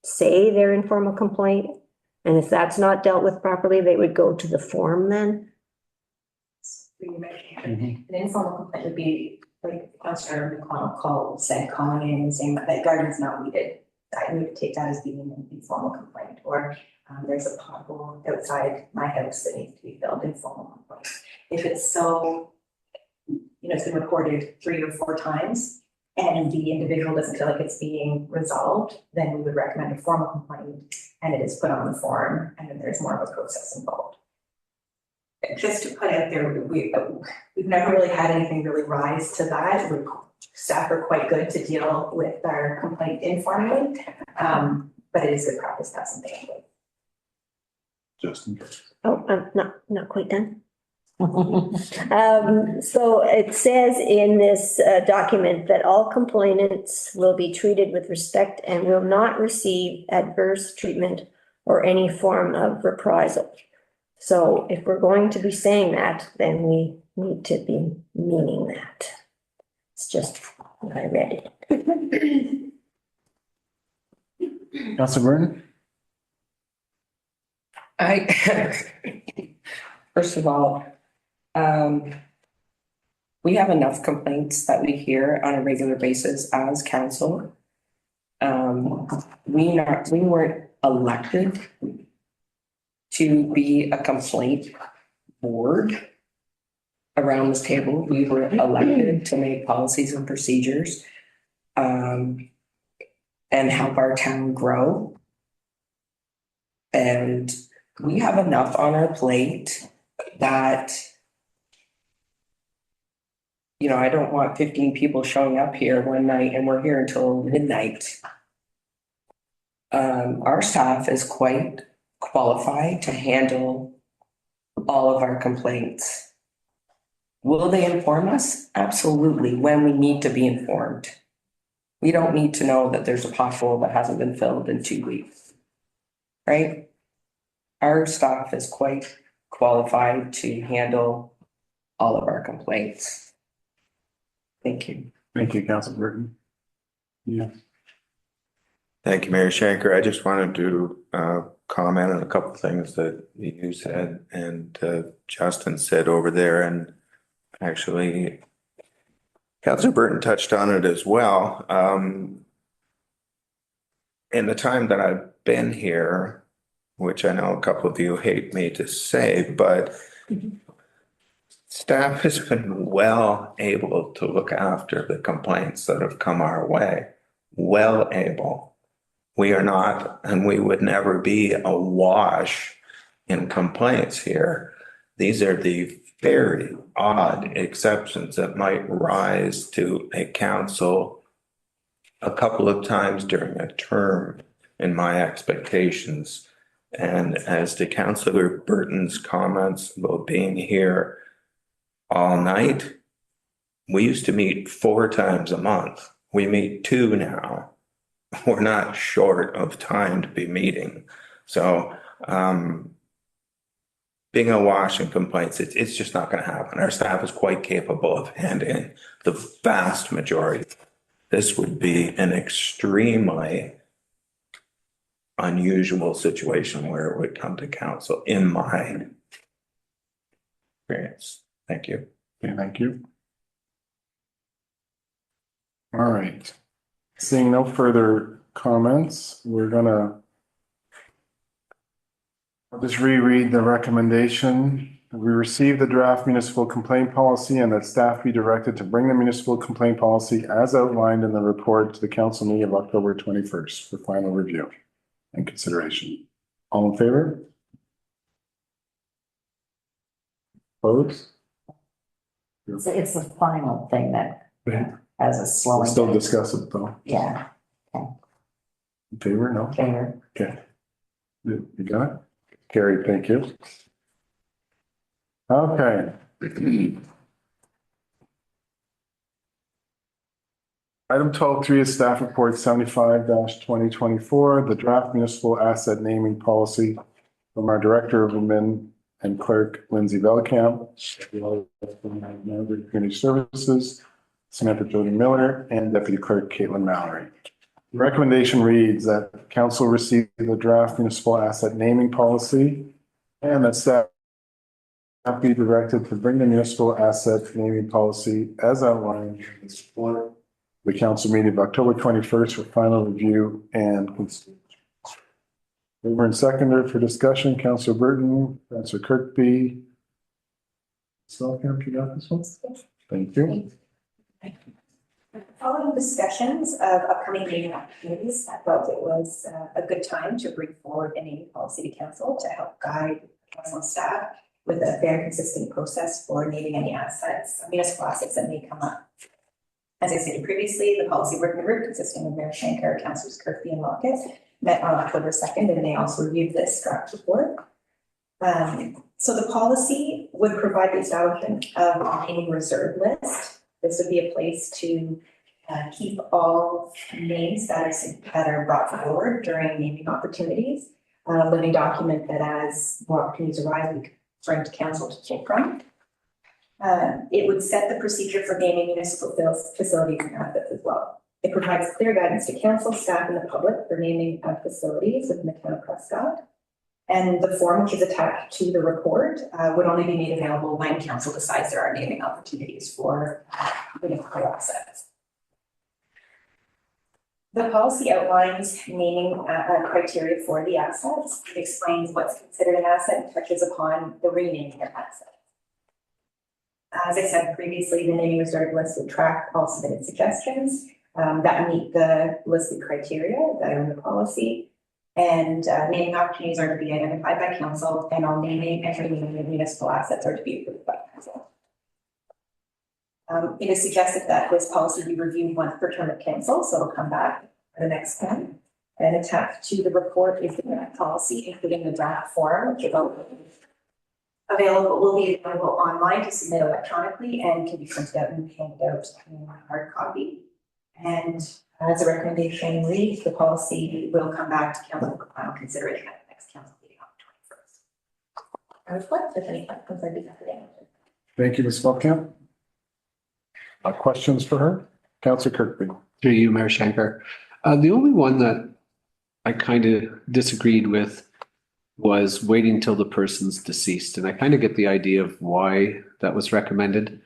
say their informal complaint? And if that's not dealt with properly, they would go to the form then? An informal complaint would be like Councillor McConnell called, said, calling in and saying that the garden's not weeded. I would take that as being an informal complaint, or there's a pothole outside my house that needs to be filled, informal complaint. If it's so, it's been reported 3 or 4 times and the individual doesn't feel like it's being resolved, then we would recommend a formal complaint and it is put on the form and then there's more of a process involved. Just to put out there, we've never really had anything really rise to that. Staff are quite good to deal with our complaint informally, but it is good practice to have something in place. Justin. Oh, I'm not quite done. So it says in this document that all complainants will be treated with respect and will not receive adverse treatment or any form of reprisal. So if we're going to be saying that, then we need to be meaning that. It's just what I read it. Councilor Burton? First of all, we have enough complaints that we hear on a regular basis as council. We weren't elected to be a complaint board around this table. We were elected to make policies and procedures and help our town grow. And we have enough on our plate that, I don't want 15 people showing up here one night and we're here until midnight. Our staff is quite qualified to handle all of our complaints. Will they inform us? Absolutely, when we need to be informed. We don't need to know that there's a pothole that hasn't been filled in 2 weeks, right? Our staff is quite qualified to handle all of our complaints. Thank you. Thank you, Councilor Burton. Yeah. Thank you, Mayor Shanker. I just wanted to comment on a couple of things that you said and Justin said over there, and actually Councilor Burton touched on it as well. In the time that I've been here, which I know a couple of you hate me to say, but staff has been well able to look after the complaints that have come our way. Well able. We are not, and we would never be awash in complaints here. These are the very odd exceptions that might rise to a council a couple of times during a term in my expectations. And as to Councillor Burton's comments about being here all night, we used to meet 4 times a month. We meet 2 now. We're not short of time to be meeting. So being awash in complaints, it's just not going to happen. Our staff is quite capable of handling the vast majority. This would be an extremely unusual situation where it would come to council, in my experience. Thank you. Okay, thank you. All right. Seeing no further comments, I'll just reread the recommendation. We received the draft municipal complaint policy and that staff be directed to bring the municipal complaint policy as outlined in the report to the council meeting of October 21st for final review and consideration. All in favor? Opposed? It's the final thing that Yeah. has a We'll slowing. still discuss it though. Yeah, In favor? No? fair. Okay. You got it? Carried, thank you. Okay. Item 12.3 is staff report 75-2024, the draft municipal asset naming policy from our Director of Admin and Clerk Lindsay Velkamp, Community Services, Samantha Jody Miller, and Deputy Clerk Caitlin Mallory. The recommendation reads that council receive the draft municipal asset naming policy and that staff be directed to bring the municipal asset naming policy as outlined in the support the council meeting of October 21st for final review and consideration. Mover and seconder for discussion, Councillor Burton, Councillor Kirkby. Selkamp, you got this one? Thank you. Following discussions of upcoming naming opportunities, I felt it was a good time to bring forward a naming policy to council to help guide council staff with a fair and consistent process for naming any assets, municipal assets that may come up. As I stated previously, the policy working group consisting of Mayor Shankar, Councillors Kirkby and Lockett met on October 2nd, and they also reviewed this draft report. So the policy would provide the establishment of a naming reserve list. This would be a place to keep all names that are brought forward during naming opportunities. A living document that as more opportunities arise, we could bring to council to pull from. It would set the procedure for naming municipal facilities and assets as well. It provides clear guidance to council, staff, and the public for naming of facilities within the town of Prescott. And the form which is attached to the report would only be made available when council decides there are naming opportunities for municipal assets. The policy outlines naming criteria for the assets. It explains what's considered an asset and touches upon the renaming of assets. As I said previously, the naming reserve list would track all submitted suggestions that meet the listed criteria that are in the policy. And naming opportunities are to be identified by council, and all naming and renaming of municipal assets are to be approved by council. It is suggested that this policy be reviewed once per term of council, so it'll come back for the next time. And attached to the report is the draft policy, including the draft form, which will be available online to submit electronically and can be printed out and handed out in hard copy. And as a recommendation reads, the policy will come back to council for final consideration at the next council meeting on the 21st. I was like, if any questions, I'd be happy to answer. Thank you, Ms. Selkamp. Questions for her? Councillor Kirkby. Through you, Mayor Shankar. The only one that I kind of disagreed with was waiting till the person's deceased. And I kind of get the idea of why that was recommended.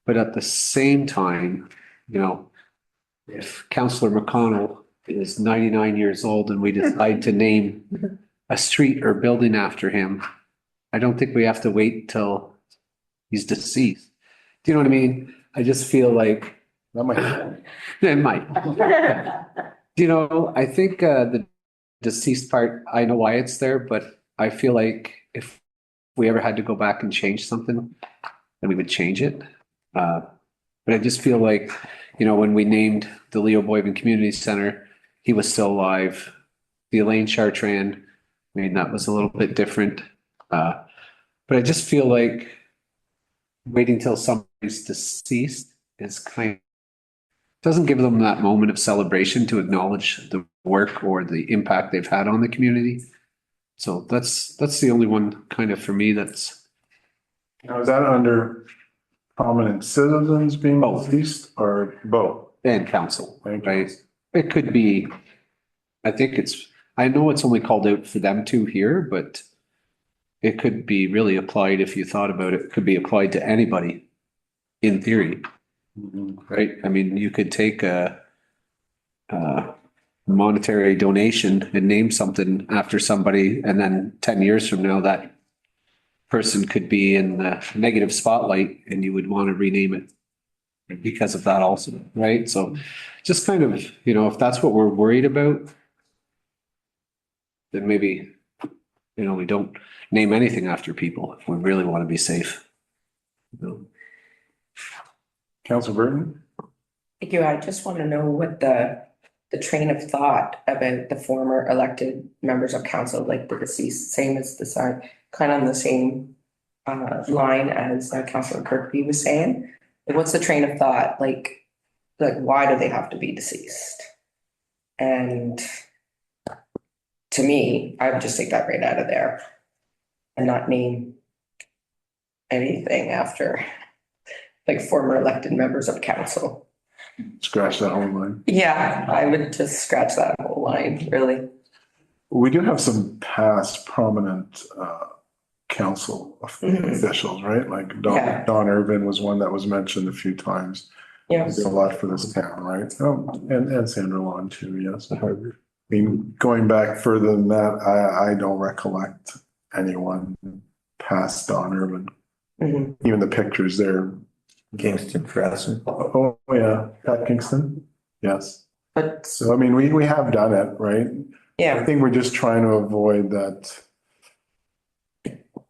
But at the same time, you know, if Councillor McConnell is 99 years old and we decide to name a street or building after him, I don't think we have to wait till he's deceased. Do you know what I mean? I just feel like That might. it might. You know, I think the deceased part, I know why it's there, but I feel like if we ever had to go back and change something, then we would change it. But I just feel like, you know, when we named the Leo Boyven Community Center, he was still alive. The Elaine Chartrand, I mean, that was a little bit different. But I just feel like waiting till somebody's deceased is kind of, doesn't give them that moment of celebration to acknowledge the work or the impact they've had on the community. So that's the only one kind of for me that's. Now, is that under prominent citizens being Both. deceased or both? And council, Thank you. right? It could be, I know it's only called out for them two here, but it could be really applied if you thought about it, could be applied to anybody in theory, right? I mean, you could take a monetary donation and name something after somebody, and then 10 years from now, that person could be in the negative spotlight and you would want to rename it because of that also, right? So just kind of, you know, if that's what we're worried about, then maybe, you know, we don't name anything after people if we really want to be safe. You know? Councillor Burton? Thank you. I just want to know what the train of thought about the former elected members of council, like the deceased, same as the side, kind of on the same line as Councillor Kirkby was saying. Like, what's the train of thought? Like why do they have to be deceased? And to me, I would just take that right out of there and not name anything after like former elected members of council. scratch that whole line. Yeah, I would just scratch that whole line, really. We do have some past prominent, council Mhm. officials, right? Like Yeah. Don Irvin was one that was mentioned a few times. Yes. Did a lot for this town, right? Oh, and Sandra Lon too, yes. I mean, going back further than that, I don't recollect anyone past Don Irvin. Mhm. Even the pictures there. Kingston Crescent. Oh, yeah, Pat Kingston, yes. But, So, I mean, we have done it, right? I yeah, think we're just trying to avoid that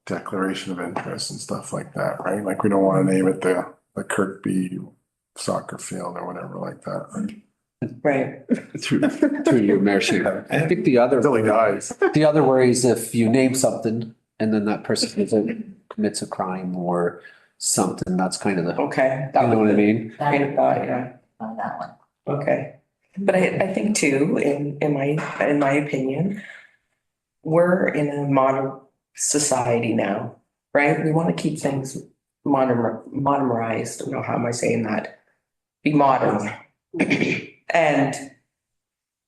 declaration of interest and stuff like that, right? Like, we don't want to name it the Kirkby soccer field or whatever like that, right? right. Through your Mayor Shaker. I think the other. Silly guys. The other worry is if you name something and then that person commits a crime or something, that's kind of the, Okay. you know what I mean? Kind of thought, yeah. On that one. Okay. But I think too, in my opinion, we're in a modern society now, right? We want to keep things modernized. No, how am I saying that? Be modern. And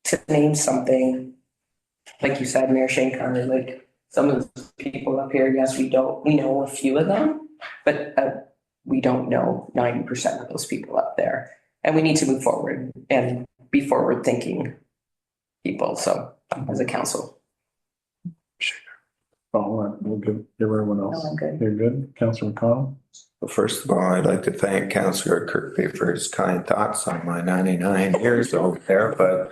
to name something, like you said, Mayor Shankar, like some of the people up here, yes, we know a few of them, but we don't know 90% of those people up there. And we need to move forward and be forward thinking people. So as a council. Oh, we'll give everyone else. No, I'm good. You're good, Councilor McConnell? Well, first of all, I'd like to thank Councillor Kirkby for his kind thoughts on my 99 years over there, but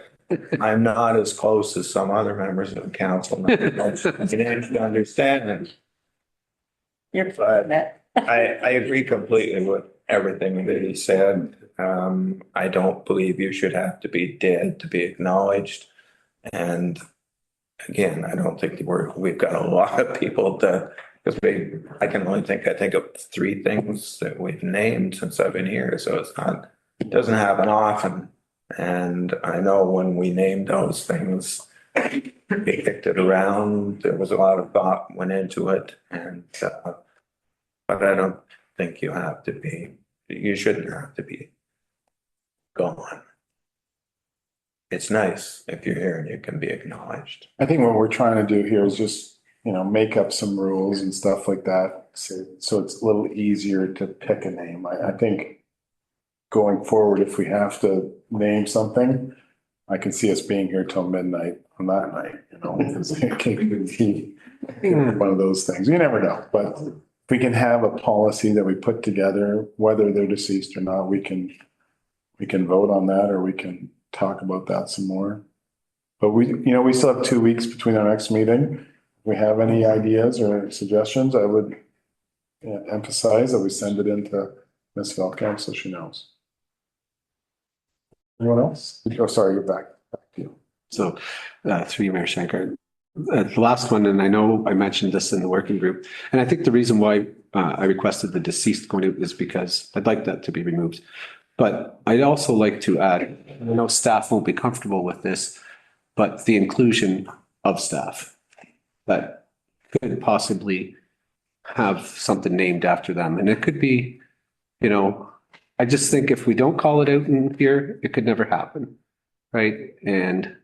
I'm not as close as some other members of the council. You need to understand. You're But I agree completely with everything that he said. I don't believe you should have to be dead to be acknowledged. And again, I don't think we've got a lot of people that, because I can only think of 3 things that we've named since I've been here. So it doesn't happen often. And I know when we named those things, we kicked it around. There was a lot of thought went into it. And, but I don't think you shouldn't have to be gone. It's nice if you're here and you can be acknowledged. I think what we're trying to do here is just, make up some rules and stuff like that. So it's a little easier to pick a name. I think going forward, if we have to name something, I can see us being here till midnight on that night, because it can be one of those things. You never know, but if we can have a policy that we put together, whether they're deceased or not, we can vote on that, or we can talk about that some more. But we still have 2 weeks between our next meeting. If we have any ideas or suggestions, I would emphasize that we send it into Ms. Falcon so she knows. Anyone else? Oh, sorry, you're back to you. So, through you, Mayor Shankar. The last one, and I know I mentioned this in the working group, and I think the reason why I requested the deceased going out is because I'd like that to be removed. But I'd also like to add, I know staff won't be comfortable with this, but the inclusion of staff that could possibly have something named after them. And it could be, I just think if we don't call it out in here, it could never happen. Right? And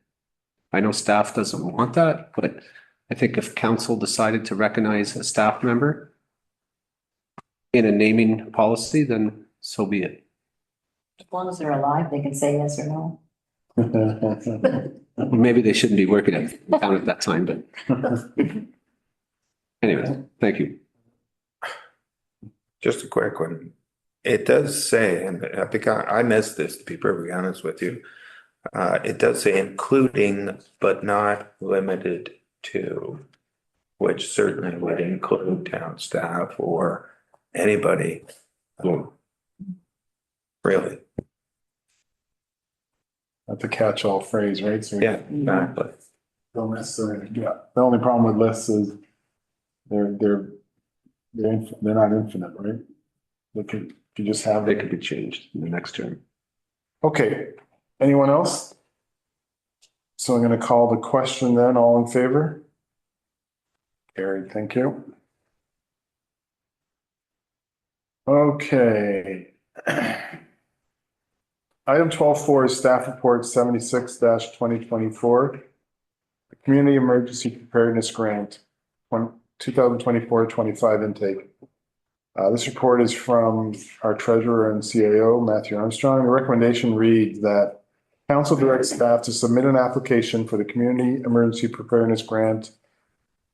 I know staff doesn't want that, but I think if council decided to recognize a staff member in a naming policy, then so be it. As long as they're alive, they can say yes or no. Maybe they shouldn't be working at the town at that time, but anyway, thank you. Just a quick one. It does say, and I think I missed this, to be perfectly honest with you. It does say including, but not limited to, which certainly would include town staff or anybody. Really. That's a catch-all phrase, right? So Yeah, exactly. don't necessarily, The only problem with lists is they're not infinite, right? You just have. They could be changed in the next term. Okay, anyone else? So I'm gonna call the question then, all in favor? Carried, thank you. Okay. Item 12.4 is staff report 76-2024. The Community Emergency Preparedness Grant, 2024-25 intake. This report is from our treasurer and CAO, Matthew Armstrong. The recommendation reads that council directs staff to submit an application for the Community Emergency Preparedness Grant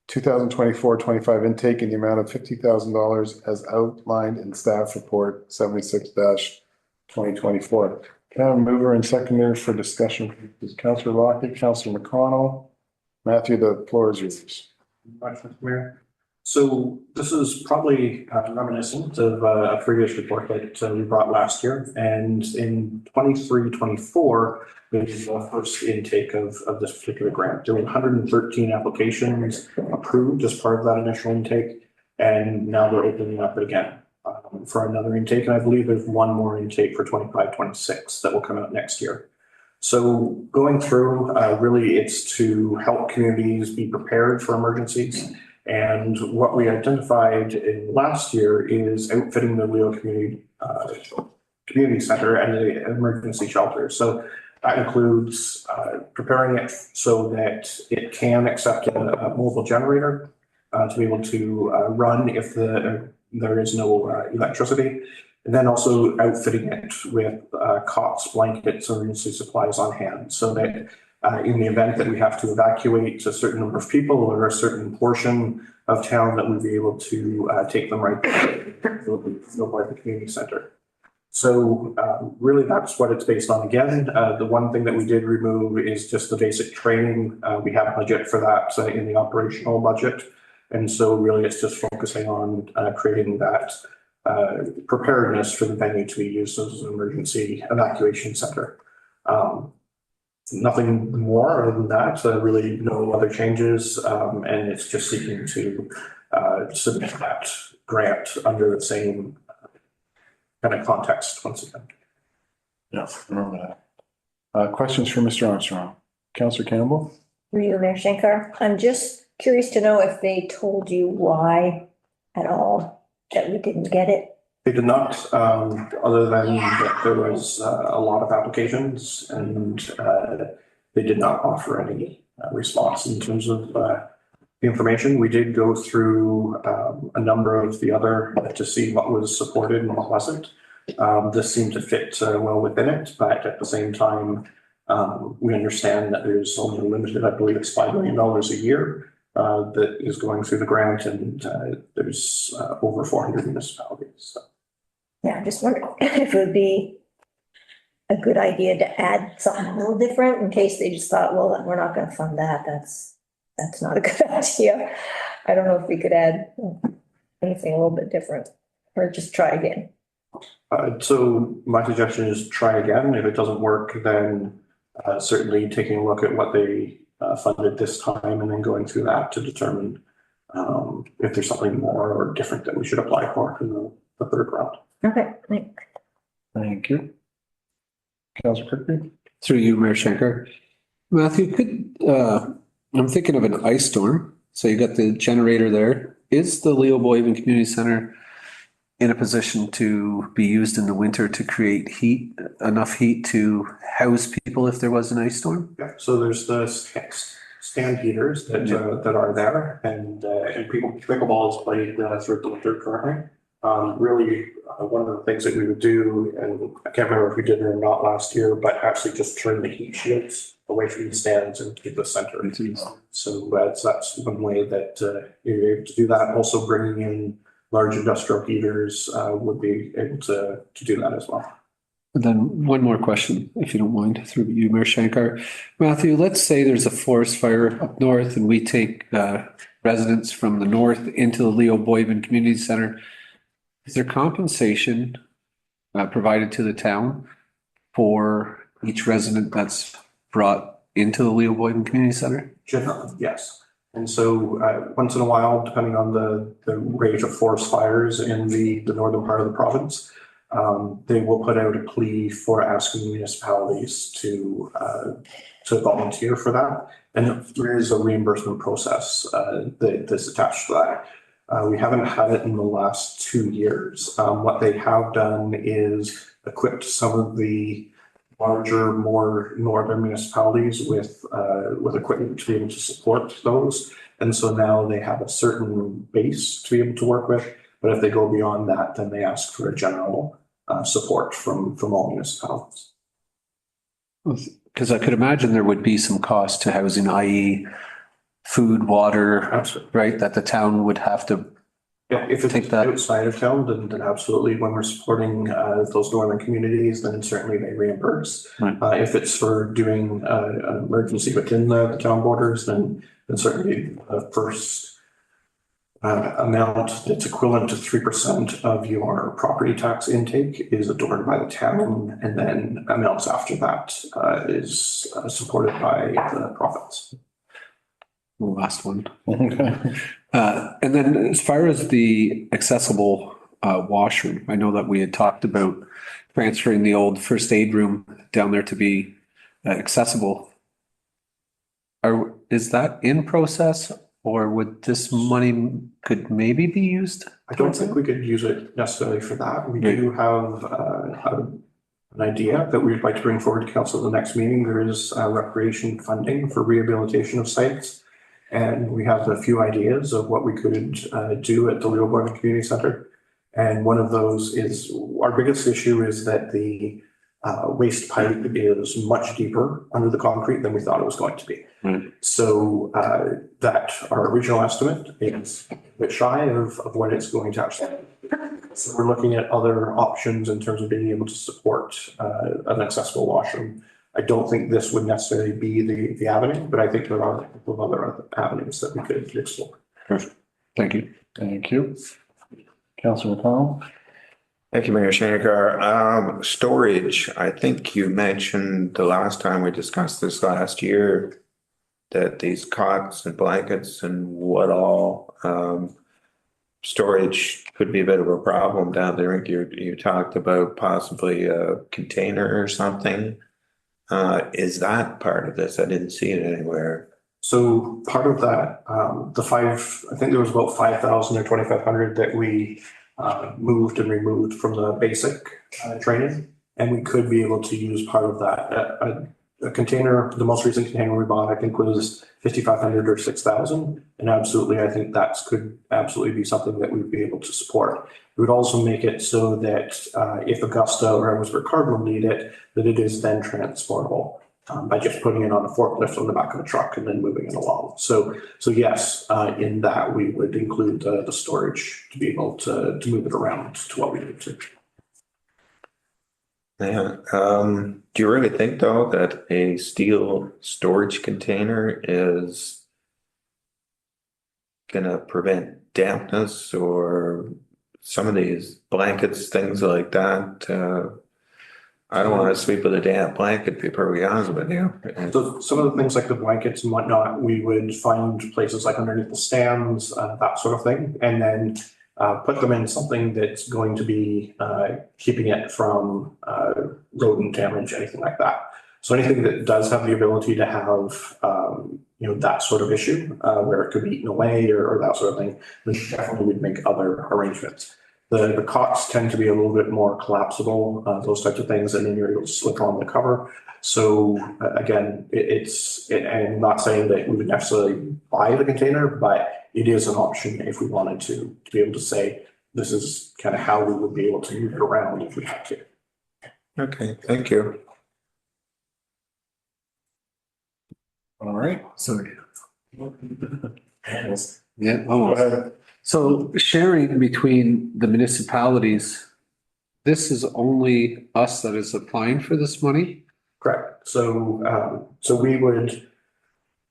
2024-25 intake in the amount of $50,000 as outlined in staff report 76-2024. Can I have a mover and seconder for discussion? Councillor Lockett, Councillor McConnell. Matthew, the floor is yours. Mayor. So this is probably reminiscent of a previous report that we brought last year. And in 23-24, we did the first intake of this particular grant. There were 113 applications approved as part of that initial intake. And now they're opening up again for another intake. And I believe there's one more intake for 25-26 that will come out next year. So going through, really it's to help communities be prepared for emergencies. And what we identified in last year is outfitting the Leo Community Center and the emergency shelter. So that includes preparing it so that it can accept a mobile generator to be able to run if there is no electricity. And then also outfitting it with cots, blankets, and emergency supplies on hand so that in the event that we have to evacuate a certain number of people or a certain portion of town, that we'll be able to take them right to the community center. So really that's what it's based on. Again, the one thing that we did remove is just the basic training. We have budget for that in the operational budget. And so really it's just focusing on creating that preparedness for the venue to be used as an emergency evacuation center. Nothing more other than that, really no other changes, and it's just seeking to submit that grant under the same kind of context once again. Yeah, remember that. Questions for Mr. Armstrong? Councillor Campbell? Through you, Mayor Shankar. I'm just curious to know if they told you why at all that we didn't get it. They did not, other than that there was a lot of applications and they did not offer any response in terms of the information. We did go through a number of the other to see what was supported and what wasn't. This seemed to fit well within it, but at the same time, we understand that there's only limited, I believe it's $5 million a year that is going through the grant, and there's over 400 municipalities. So. Yeah, I just wondered if it would be a good idea to add something a little different in case they just thought, well, we're not going to fund that. That's not a good idea. I don't know if we could add anything a little bit different or just try again. So my suggestion is try again. If it doesn't work, then certainly taking a look at what they funded this time and then going through that to determine if there's something more or different that we should apply for in the third round. Okay, thanks. Thank you. Councillor Kirkby? Through you, Mayor Shankar. Matthew, I'm thinking of an ice storm. So you got the generator there. Is the Leo Boyven Community Center in a position to be used in the winter to create heat, enough heat to house people if there was an ice storm? Yeah, so there's the stand heaters that are there, and pickleball is played through the winter currently. Really, one of the things that we would do, and I can't remember if we did it or not last year, but actually just turn the heat shields away from the stands and keep the center. So that's one way that you're able to do that. Also bringing in large industrial heaters would be able to do that as well. And then one more question, if you don't mind, through you, Mayor Shankar. Matthew, let's say there's a forest fire up north and we take residents from the north into the Leo Boyven Community Center. Is there compensation provided to the town for each resident that's brought into the Leo Boyven Community Center? Generally, yes. And so once in a while, depending on the rate of forest fires in the northern part of the province, they will put out a plea for asking municipalities to volunteer for that. And there is a reimbursement process that's attached to that. We haven't had it in the last 2 years. What they have done is equipped some of the larger, more northern municipalities with equipment to be able to support those. And so now they have a certain base to be able to work with, but if they go beyond that, then they ask for a general support from all municipalities. Because I could imagine there would be some cost to housing, i.e. food, water, Absolutely. right, that the town would have to. Yeah, if Take it's that. outside of town, then absolutely, when we're supporting those northern communities, then certainly they reimburse. Right. If it's for doing an emergency within the town borders, then certainly the first amount that's equivalent to 3% of your property tax intake is adored by the town, and then amounts after that is supported by the profits. The last one. Okay. And then as far as the accessible washroom, I know that we had talked about transferring the old first aid room down there to be accessible. Is that in process, or would this money could maybe be used? I don't think we could use it necessarily for that. We do have an idea that we'd like to bring forward to council at the next meeting. There is recreation funding for rehabilitation of sites. And we have a few ideas of what we could do at the Leo Boyman Community Center. And one of those is, our biggest issue is that the waste pipe is much deeper under the concrete than we thought it was going to be. Right. So that our original estimate is a bit shy of what it's going to actually. So we're looking at other options in terms of being able to support an accessible washroom. I don't think this would necessarily be the avenue, but I think there are a couple of other avenues that we could explore. Perfect. Thank you. Thank you. Councillor McConnell? Thank you, Mayor Shankar. Storage, I think you mentioned the last time we discussed this last year that these cots and blankets and what all storage could be a bit of a problem down there. You talked about possibly a container or something. Is that part of this? I didn't see it anywhere. So part of that, I think there was about 5,000 or 2,500 that we moved and removed from the basic training. And we could be able to use part of that. A container, the most recent container we bought, I think was 5,500 or 6,000. And absolutely, I think that could absolutely be something that we'd be able to support. We would also make it so that if Augusta or Amherstburg Cardinal need it, that it is then transportable by just putting it on a forklift on the back of a truck and then moving it along. So yes, in that we would include the storage to be able to move it around to what we need to. Yeah. Do you really think though that a steel storage container is gonna prevent dampness or some of these blankets, things like that? I don't want to sleep with a damp blanket, to be perfectly honest with you. So some of the things like the blankets and whatnot, we would find places like underneath the stands, that sort of thing, and then put them in something that's going to be keeping it from rodent damage, anything like that. So anything that does have the ability to have, that sort of issue where it could be eaten away or that sort of thing, then definitely we'd make other arrangements. The cots tend to be a little bit more collapsible, those types of things, and then you're able to slip on the cover. So again, I'm not saying that we would necessarily buy the container, but it is an option if we wanted to be able to say, this is kind of how we would be able to move it around if we had to. Okay, thank you. All right. Sorry. Yeah, Go almost. ahead. So sharing between the municipalities, this is only us that is applying for this money? Correct. So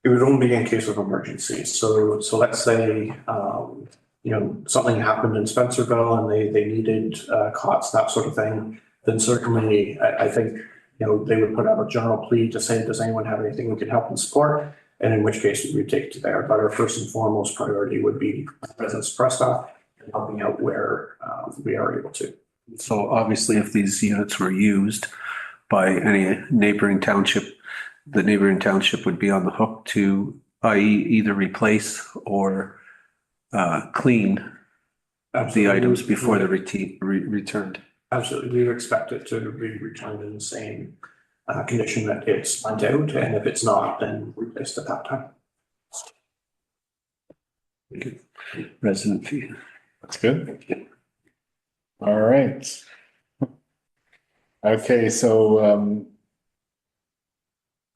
it would only be in case of emergency. So let's say, something happened in Spencerville and they needed cots, that sort of thing. Then certainly I think, they would put out a general plea to say, does anyone have anything we can help and support? And in which case we would take it to there. But our first and foremost priority would be residents of Prescott and helping out where we are able to. So obviously if these units were used by any neighboring township, the neighboring township would be on the hook to, i.e. either replace or clean the items before they're returned. Absolutely. We would expect it to be returned in the same condition that it's lent out, and if it's not, then replaced at that time. Resident fee. That's good. All right. Okay, so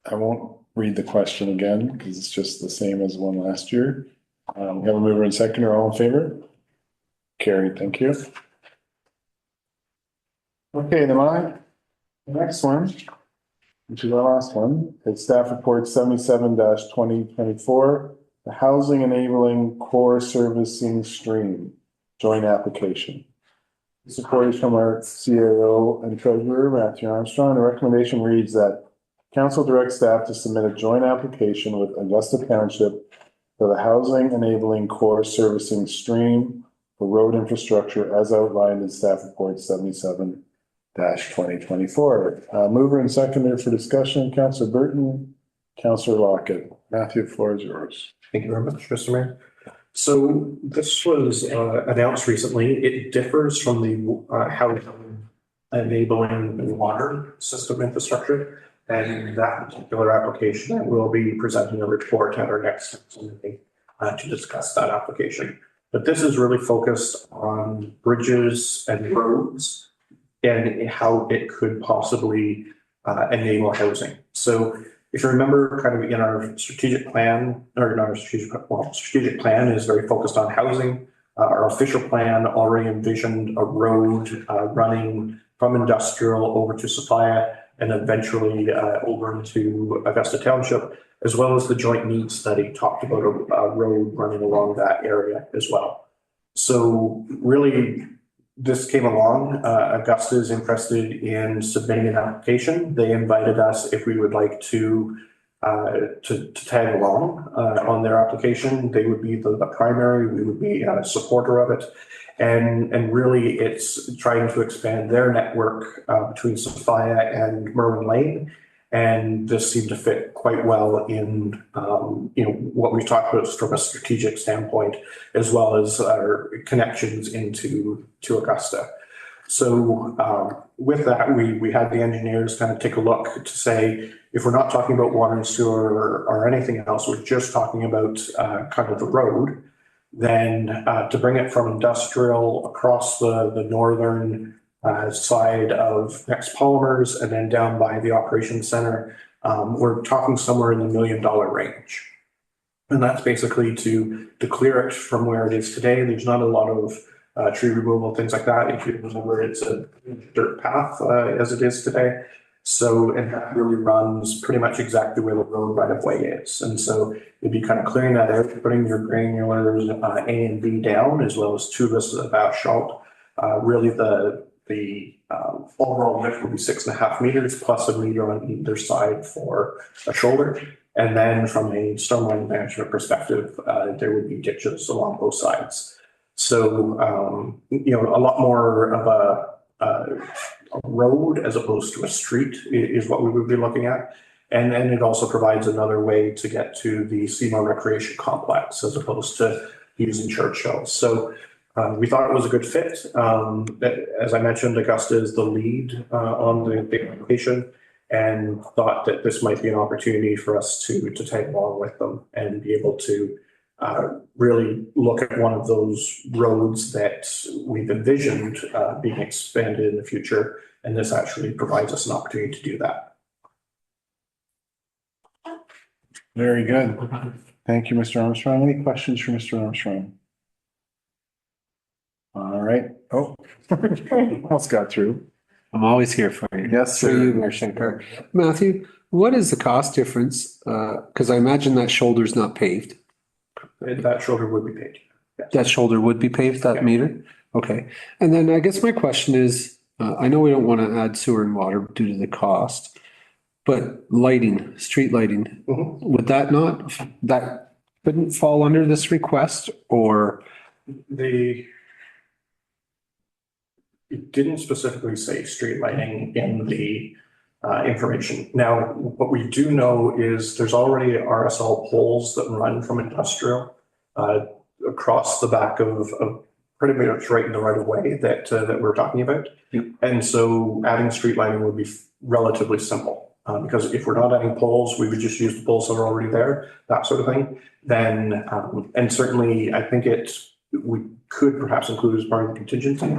I won't read the question again because it's just the same as one last year. We have a mover and seconder, all in favor? Carried, thank you. Okay, the next one, which is our last one, is staff report 77-2024, the housing enabling core servicing stream, joint application. Support is from our CAO and treasurer, Matthew Armstrong. The recommendation reads that council directs staff to submit a joint application with Augusta Township for the housing enabling core servicing stream for road infrastructure as outlined in staff report 77-2024. Mover and seconder for discussion, Councillor Burton, Councillor Lockett. Matthew, the floor is yours. Thank you very much, Mr. Mayor. So this was announced recently. It differs from the housing enabling water system infrastructure. And that particular application will be presenting a report at our next council meeting to discuss that application. But this is really focused on bridges and roads and how it could possibly enable housing. So if you remember, kind of in our strategic plan, or not our strategic plan is very focused on housing. Our official plan already envisioned a road running from industrial over to Sophia and eventually over into Augusta Township, as well as the joint needs study talked about a road running along that area as well. So really, this came along. Augusta is interested in submitting an application. They invited us if we would like to tag along on their application. They would be the primary. We would be a supporter of it. And really, it's trying to expand their network between Sophia and Merwin Lane. And this seemed to fit quite well in what we talked about from a strategic standpoint, as well as our connections into Augusta. So with that, we had the engineers kind of take a look to say, if we're not talking about water and sewer or anything else, we're just talking about kind of the road, then to bring it from industrial across the northern side of Next Polymers and then down by the operations center, we're talking somewhere in the $1 million range. And that's basically to clear it from where it is today. There's not a lot of tree removal, things like that. If you remember, it's a dirt path as it is today. So it really runs pretty much exactly where the road right of way is. And so you'd be kind of clearing that out, putting your granulars A and B down, as well as 2 lists of asphalt. Really the overall width will be 6.5 meters plus a meter on either side for a shoulder. And then from a stormwater management perspective, there would be ditches along both sides. So, a lot more of a road as opposed to a street is what we would be looking at. And then it also provides another way to get to the Seymour Recreation Complex as opposed to using Churchill. So we thought it was a good fit. As I mentioned, Augusta is the lead on the application and thought that this might be an opportunity for us to tag along with them and be able to really look at one of those roads that we've envisioned being expanded in the future. And this actually provides us an opportunity to do that. Very good. Thank you, Mr. Armstrong. Any questions for Mr. Armstrong? All right. Oh, else got through. I'm always here for you. Yes, For sir. you, Mayor Shankar. Matthew, what is the cost difference? Because I imagine that shoulder's not paved. That shoulder would be paid. Yes. That shoulder would be paved, that meter? Okay. And then I guess my question is, I know we don't want to add sewer and water due to the cost, but lighting, street lighting, would that couldn't fall under this request or? It didn't specifically say street lighting in the information. Now, what we do know is there's already RSL poles that run from industrial across the back of pretty much right in the right of way that we're talking about. And so adding street lighting would be relatively simple. Because if we're not adding poles, we would just use the poles that are already there, that sort of thing. Then, and certainly I think we could perhaps include as part of the contingency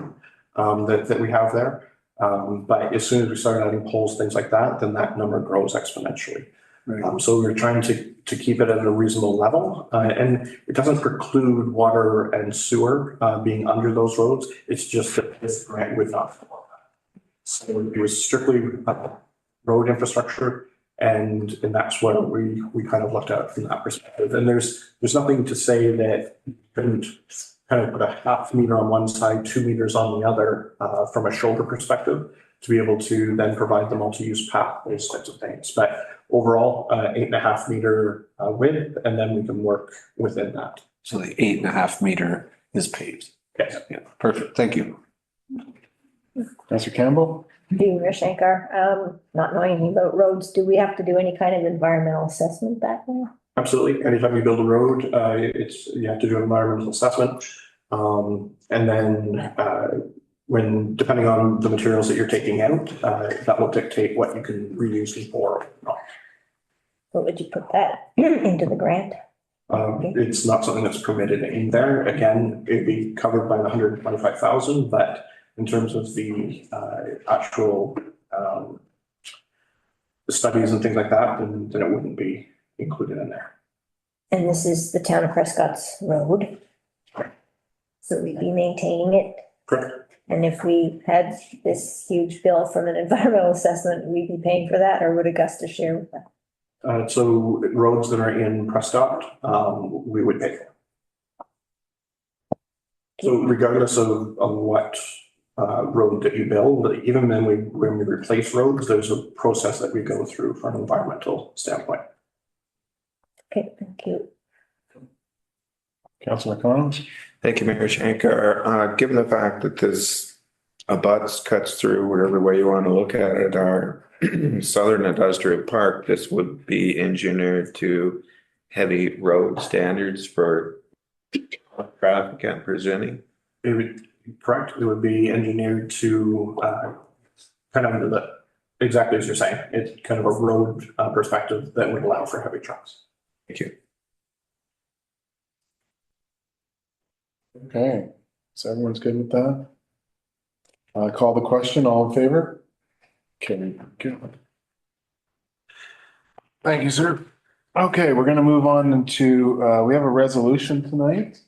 that we have there. But as soon as we start adding poles, things like that, then that number grows exponentially. Right. So we're trying to keep it at a reasonable level, and it doesn't preclude water and sewer being under those roads. It's just that this grant would not. So it was strictly road infrastructure, and that's what we kind of looked at from that perspective. And there's nothing to say that you couldn't kind of put a half meter on one side, 2 meters on the other, from a shoulder perspective, to be able to then provide the multi-use path, those types of things. But overall, 8.5 meter width, and then we can work within that. So the 8.5 meter is paved. Yes. Yeah, perfect. Thank you. Councillor Campbell? Mayor Shankar, not knowing anything about roads, do we have to do any kind of environmental assessment back there? Absolutely. Anytime you build a road, you have to do an environmental assessment. And then when, depending on the materials that you're taking out, that will dictate what you can reuse them for or not. Or would you put that into the grant? It's not something that's permitted in there. Again, it'd be covered by the 125,000, but in terms of the actual studies and things like that, then it wouldn't be included in there. And this is the town of Prescott's road. So we'd be maintaining it. Correct. And if we had this huge bill from an environmental assessment, we'd be paying for that, or would Augusta share with that? So roads that are in Prescott, we would pay for. So regardless of what road that you build, even when we replace roads, there's a process that we go through from an environmental standpoint. Okay, thank you. Councillor McConnell? Thank you, Mayor Shankar. Given the fact that this abuts cuts through whatever way you want to look at it, our Southern Industrial Park, this would be engineered to heavy road standards for traffic, I'm presuming. It would, correct, it would be engineered to kind of exactly as you're saying, it's kind of a road perspective that would allow for heavy trucks. Thank you. Okay, so everyone's good with that? Call the question, all in favor? Okay, good. Thank you, sir. Okay, we're gonna move on into, we have a resolution tonight.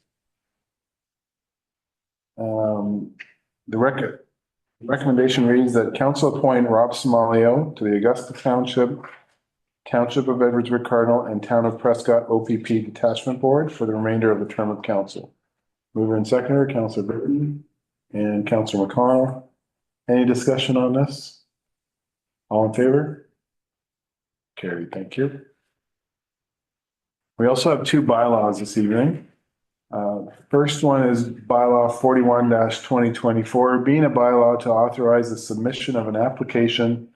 The recommendation reads that council appoint Rob Somalio to the Augusta Township of Edwardsburg Cardinal and Town of Prescott OPP Detachment Board for the remainder of the term of council. Mover and seconder, Councillor Burton and Councillor McConnell. Any discussion on this? All in favor? Carried, thank you. We also have two bylaws this evening. First one is bylaw 41-2024, being a bylaw to authorize the submission of an application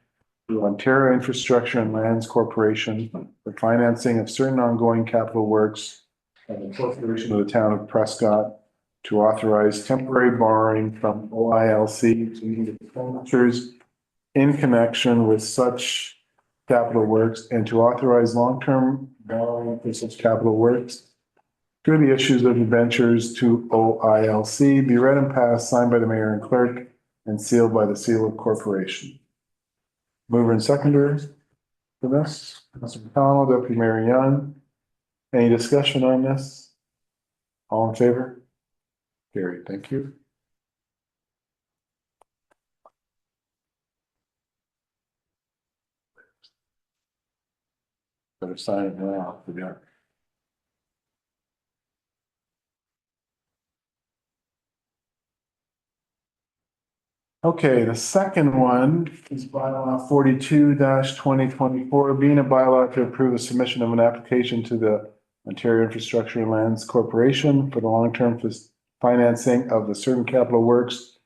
to Ontario Infrastructure and Lands Corporation for financing of certain ongoing capital works and the corporation of the town of Prescott to authorize temporary borrowing from OILC to meet expenditures in connection with such capital works and to authorize long-term borrowing for such capital works through the issues of debentures to OILC, be read and passed, signed by the mayor and clerk, and sealed by the seal of corporation. Mover and seconder for this, Councilor McConnell, Deputy Mayor Young. Any discussion on this? All in favor? Carried, thank you. Better sign it now, if we are. Okay, the second one is bylaw 42-2024, being a bylaw to approve the submission of an application to the Ontario Infrastructure and Lands Corporation for the long-term financing of the certain capital works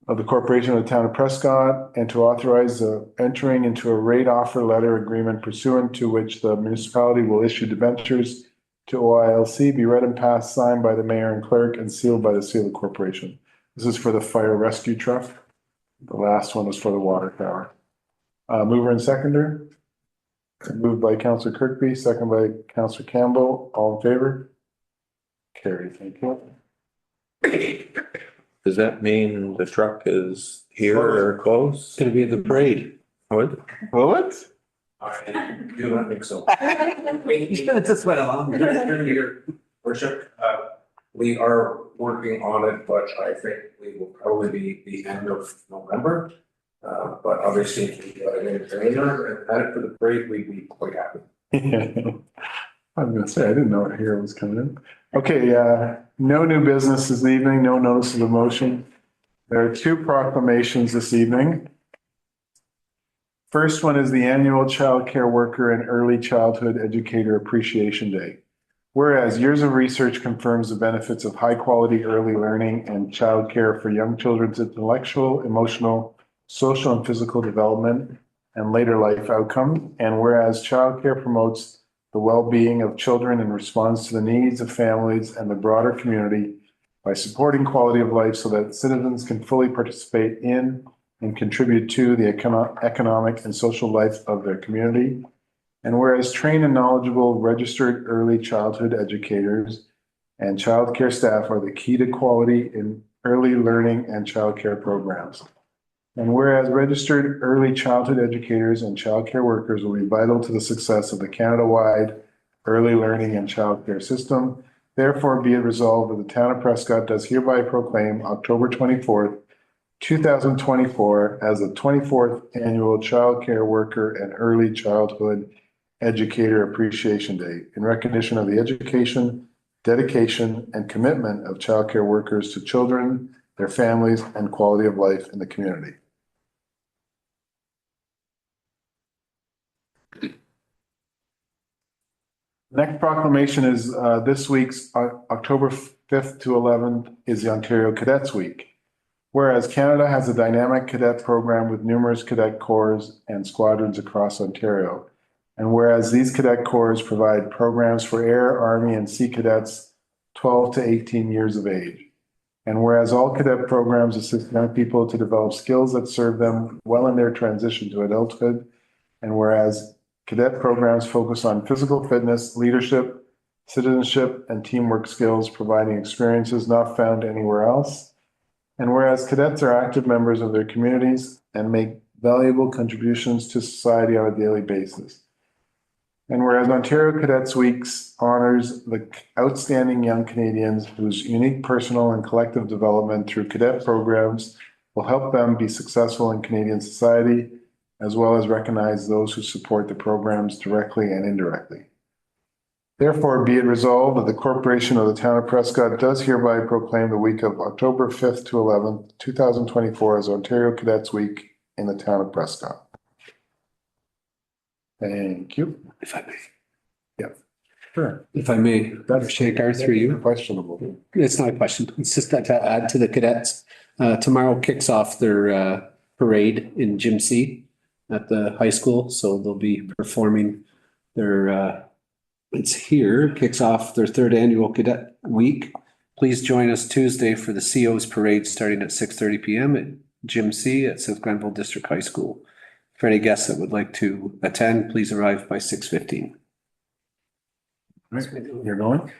of the corporation of the town of Prescott and to authorize the entering into a rate offer letter agreement pursuant to which the municipality will issue debentures to OILC, be read and passed, signed by the mayor and clerk, and sealed by the seal of corporation. This is for the fire rescue truck. The last one was for the water tower. Mover and seconder. Moved by Counselor Kirkby, second by Counselor Campbell. All in favor? Carried, thank you. Does that mean the truck is here or It's close? gonna be in the parade. What? Will it? I do not think so. Just went along. Your worship, we are working on it, but I think we will probably be the end of November. But obviously, if we got it in earlier and had it for the parade, we'd be quite happy. I was gonna say, I didn't know a hero was coming in. Okay, no new business this evening, no notice of the motion. There are two proclamations this evening. First one is the annual Child Care Worker and Early Childhood Educator Appreciation Day. Whereas years of research confirms the benefits of high-quality early learning and childcare for young children's intellectual, emotional, social, and physical development and later life outcome. And whereas childcare promotes the well-being of children in response to the needs of families and the broader community by supporting quality of life so that citizens can fully participate in and contribute to the economic and social life of their community. And whereas trained and knowledgeable registered early childhood educators and childcare staff are the key to quality in early learning and childcare programs. And whereas registered early childhood educators and childcare workers will be vital to the success of the Canada-wide early learning and childcare system, therefore be it resolved that the town of Prescott does hereby proclaim October 24th, 2024 as the 24th Annual Child Care Worker and Early Childhood Educator Appreciation Day in recognition of the education, dedication, and commitment of childcare workers to children, their families, and quality of life in the community. Next proclamation is this week's October 5th to 11th is the Ontario Cadets Week. Whereas Canada has a dynamic cadet program with numerous cadet corps and squadrons across Ontario. And whereas these cadet corps provide programs for Air, Army, and Sea cadets 12 to 18 years of age. And whereas all cadet programs assist young people to develop skills that serve them well in their transition to adulthood. And whereas cadet programs focus on physical fitness, leadership, citizenship, and teamwork skills, providing experiences not found anywhere else. And whereas cadets are active members of their communities and make valuable contributions to society on a daily basis. And whereas Ontario Cadets Weeks honors the outstanding young Canadians whose unique personal and collective development through cadet programs will help them be successful in Canadian society, as well as recognize those who support the programs directly and indirectly. Therefore, be it resolved that the corporation of the town of Prescott does hereby proclaim the week of October 5th to 11th, 2024 as Ontario Cadets Week in the town of Prescott. Thank you. If I may. Yeah, sure. If I may, That's Shankar through you. Questionable. It's not a question. It's just to add to the cadets. Tomorrow kicks off their parade in Gym C at the high school. So they'll be performing their it's here, kicks off their third annual cadet week. Please join us Tuesday for the CO's parade starting at 6:30 p.m. at Gym C at South Grenville District High School. For any guests that would like to attend, please arrive by 6:15. Right. You're going?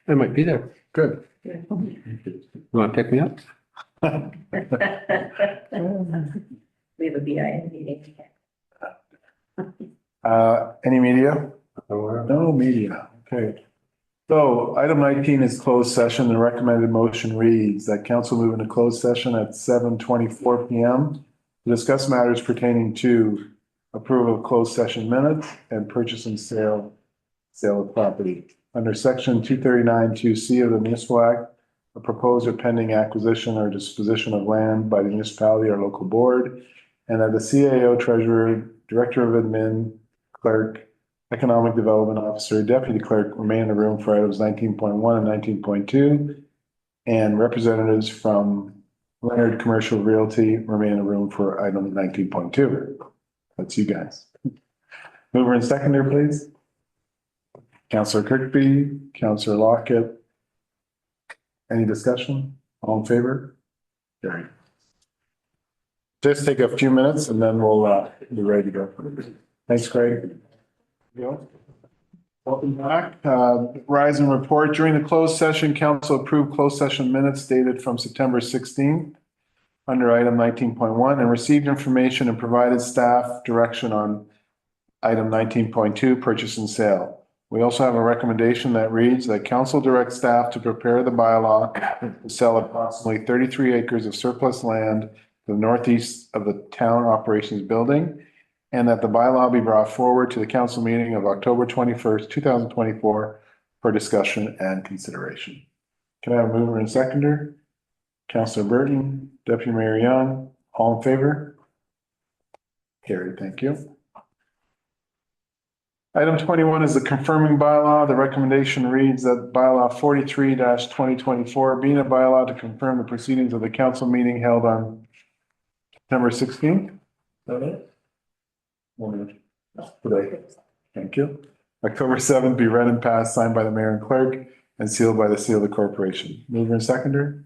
I might be there. Good. You want to pick me up? We have a BIN meeting. Any media? No media. Okay. So item 19 is closed session. The recommended motion reads that council move into closed session at 7:24 p.m. to discuss matters pertaining to approval of closed session minutes and purchase and sale of property. Under section 239(2)(c) of the Municipal Act, a proposed or pending acquisition or disposition of land by the municipality or local board, and that the CAO, treasurer, director of admin, clerk, economic development officer, deputy clerk remain in the room for items 19.1 and 19.2, and representatives from Leonard Commercial Realty remain in the room for item 19.2. That's you guys. Mover and seconder, please. Councillor Kirkby, Councillor Lockett. Any discussion? All in favor? Carried. just take a few minutes and then we'll be ready to go. Thanks, Craig. Welcome back. Rise and report. During the closed session, council approved closed session minutes dated from September 16th under item 19.1 and received information and provided staff direction on item 19.2, purchase and sale. We also have a recommendation that reads that council directs staff to prepare the bylaw to sell approximately 33 acres of surplus land to the northeast of the town operations building, and that the bylaw be brought forward to the council meeting of October 21st, 2024 for discussion and consideration. Can I have a mover and seconder? Councillor Burton, Deputy Mayor Young, all in favor? Carried, thank you. Item 21 is the confirming bylaw. The recommendation reads that bylaw 43-2024 being a bylaw to confirm the proceedings of the council meeting held on September 16th. Is that it? Today. Thank you. October 7th, be read and passed, signed by the mayor and clerk, and sealed by the seal of the corporation. Mover and seconder?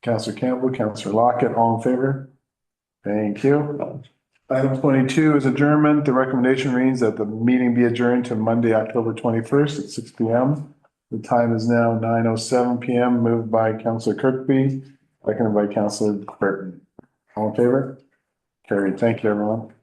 Councillor Campbell, Councillor Lockett, all in favor? Thank you. Item 22 is adjournment. The recommendation reads that the meeting be adjourned to Monday, October 21st at 6 p.m. The time is now 9:07 p.m. Moved by Councillor Kirkby, seconded by Councillor Burton. All in favor? Carried. Thank you, everyone.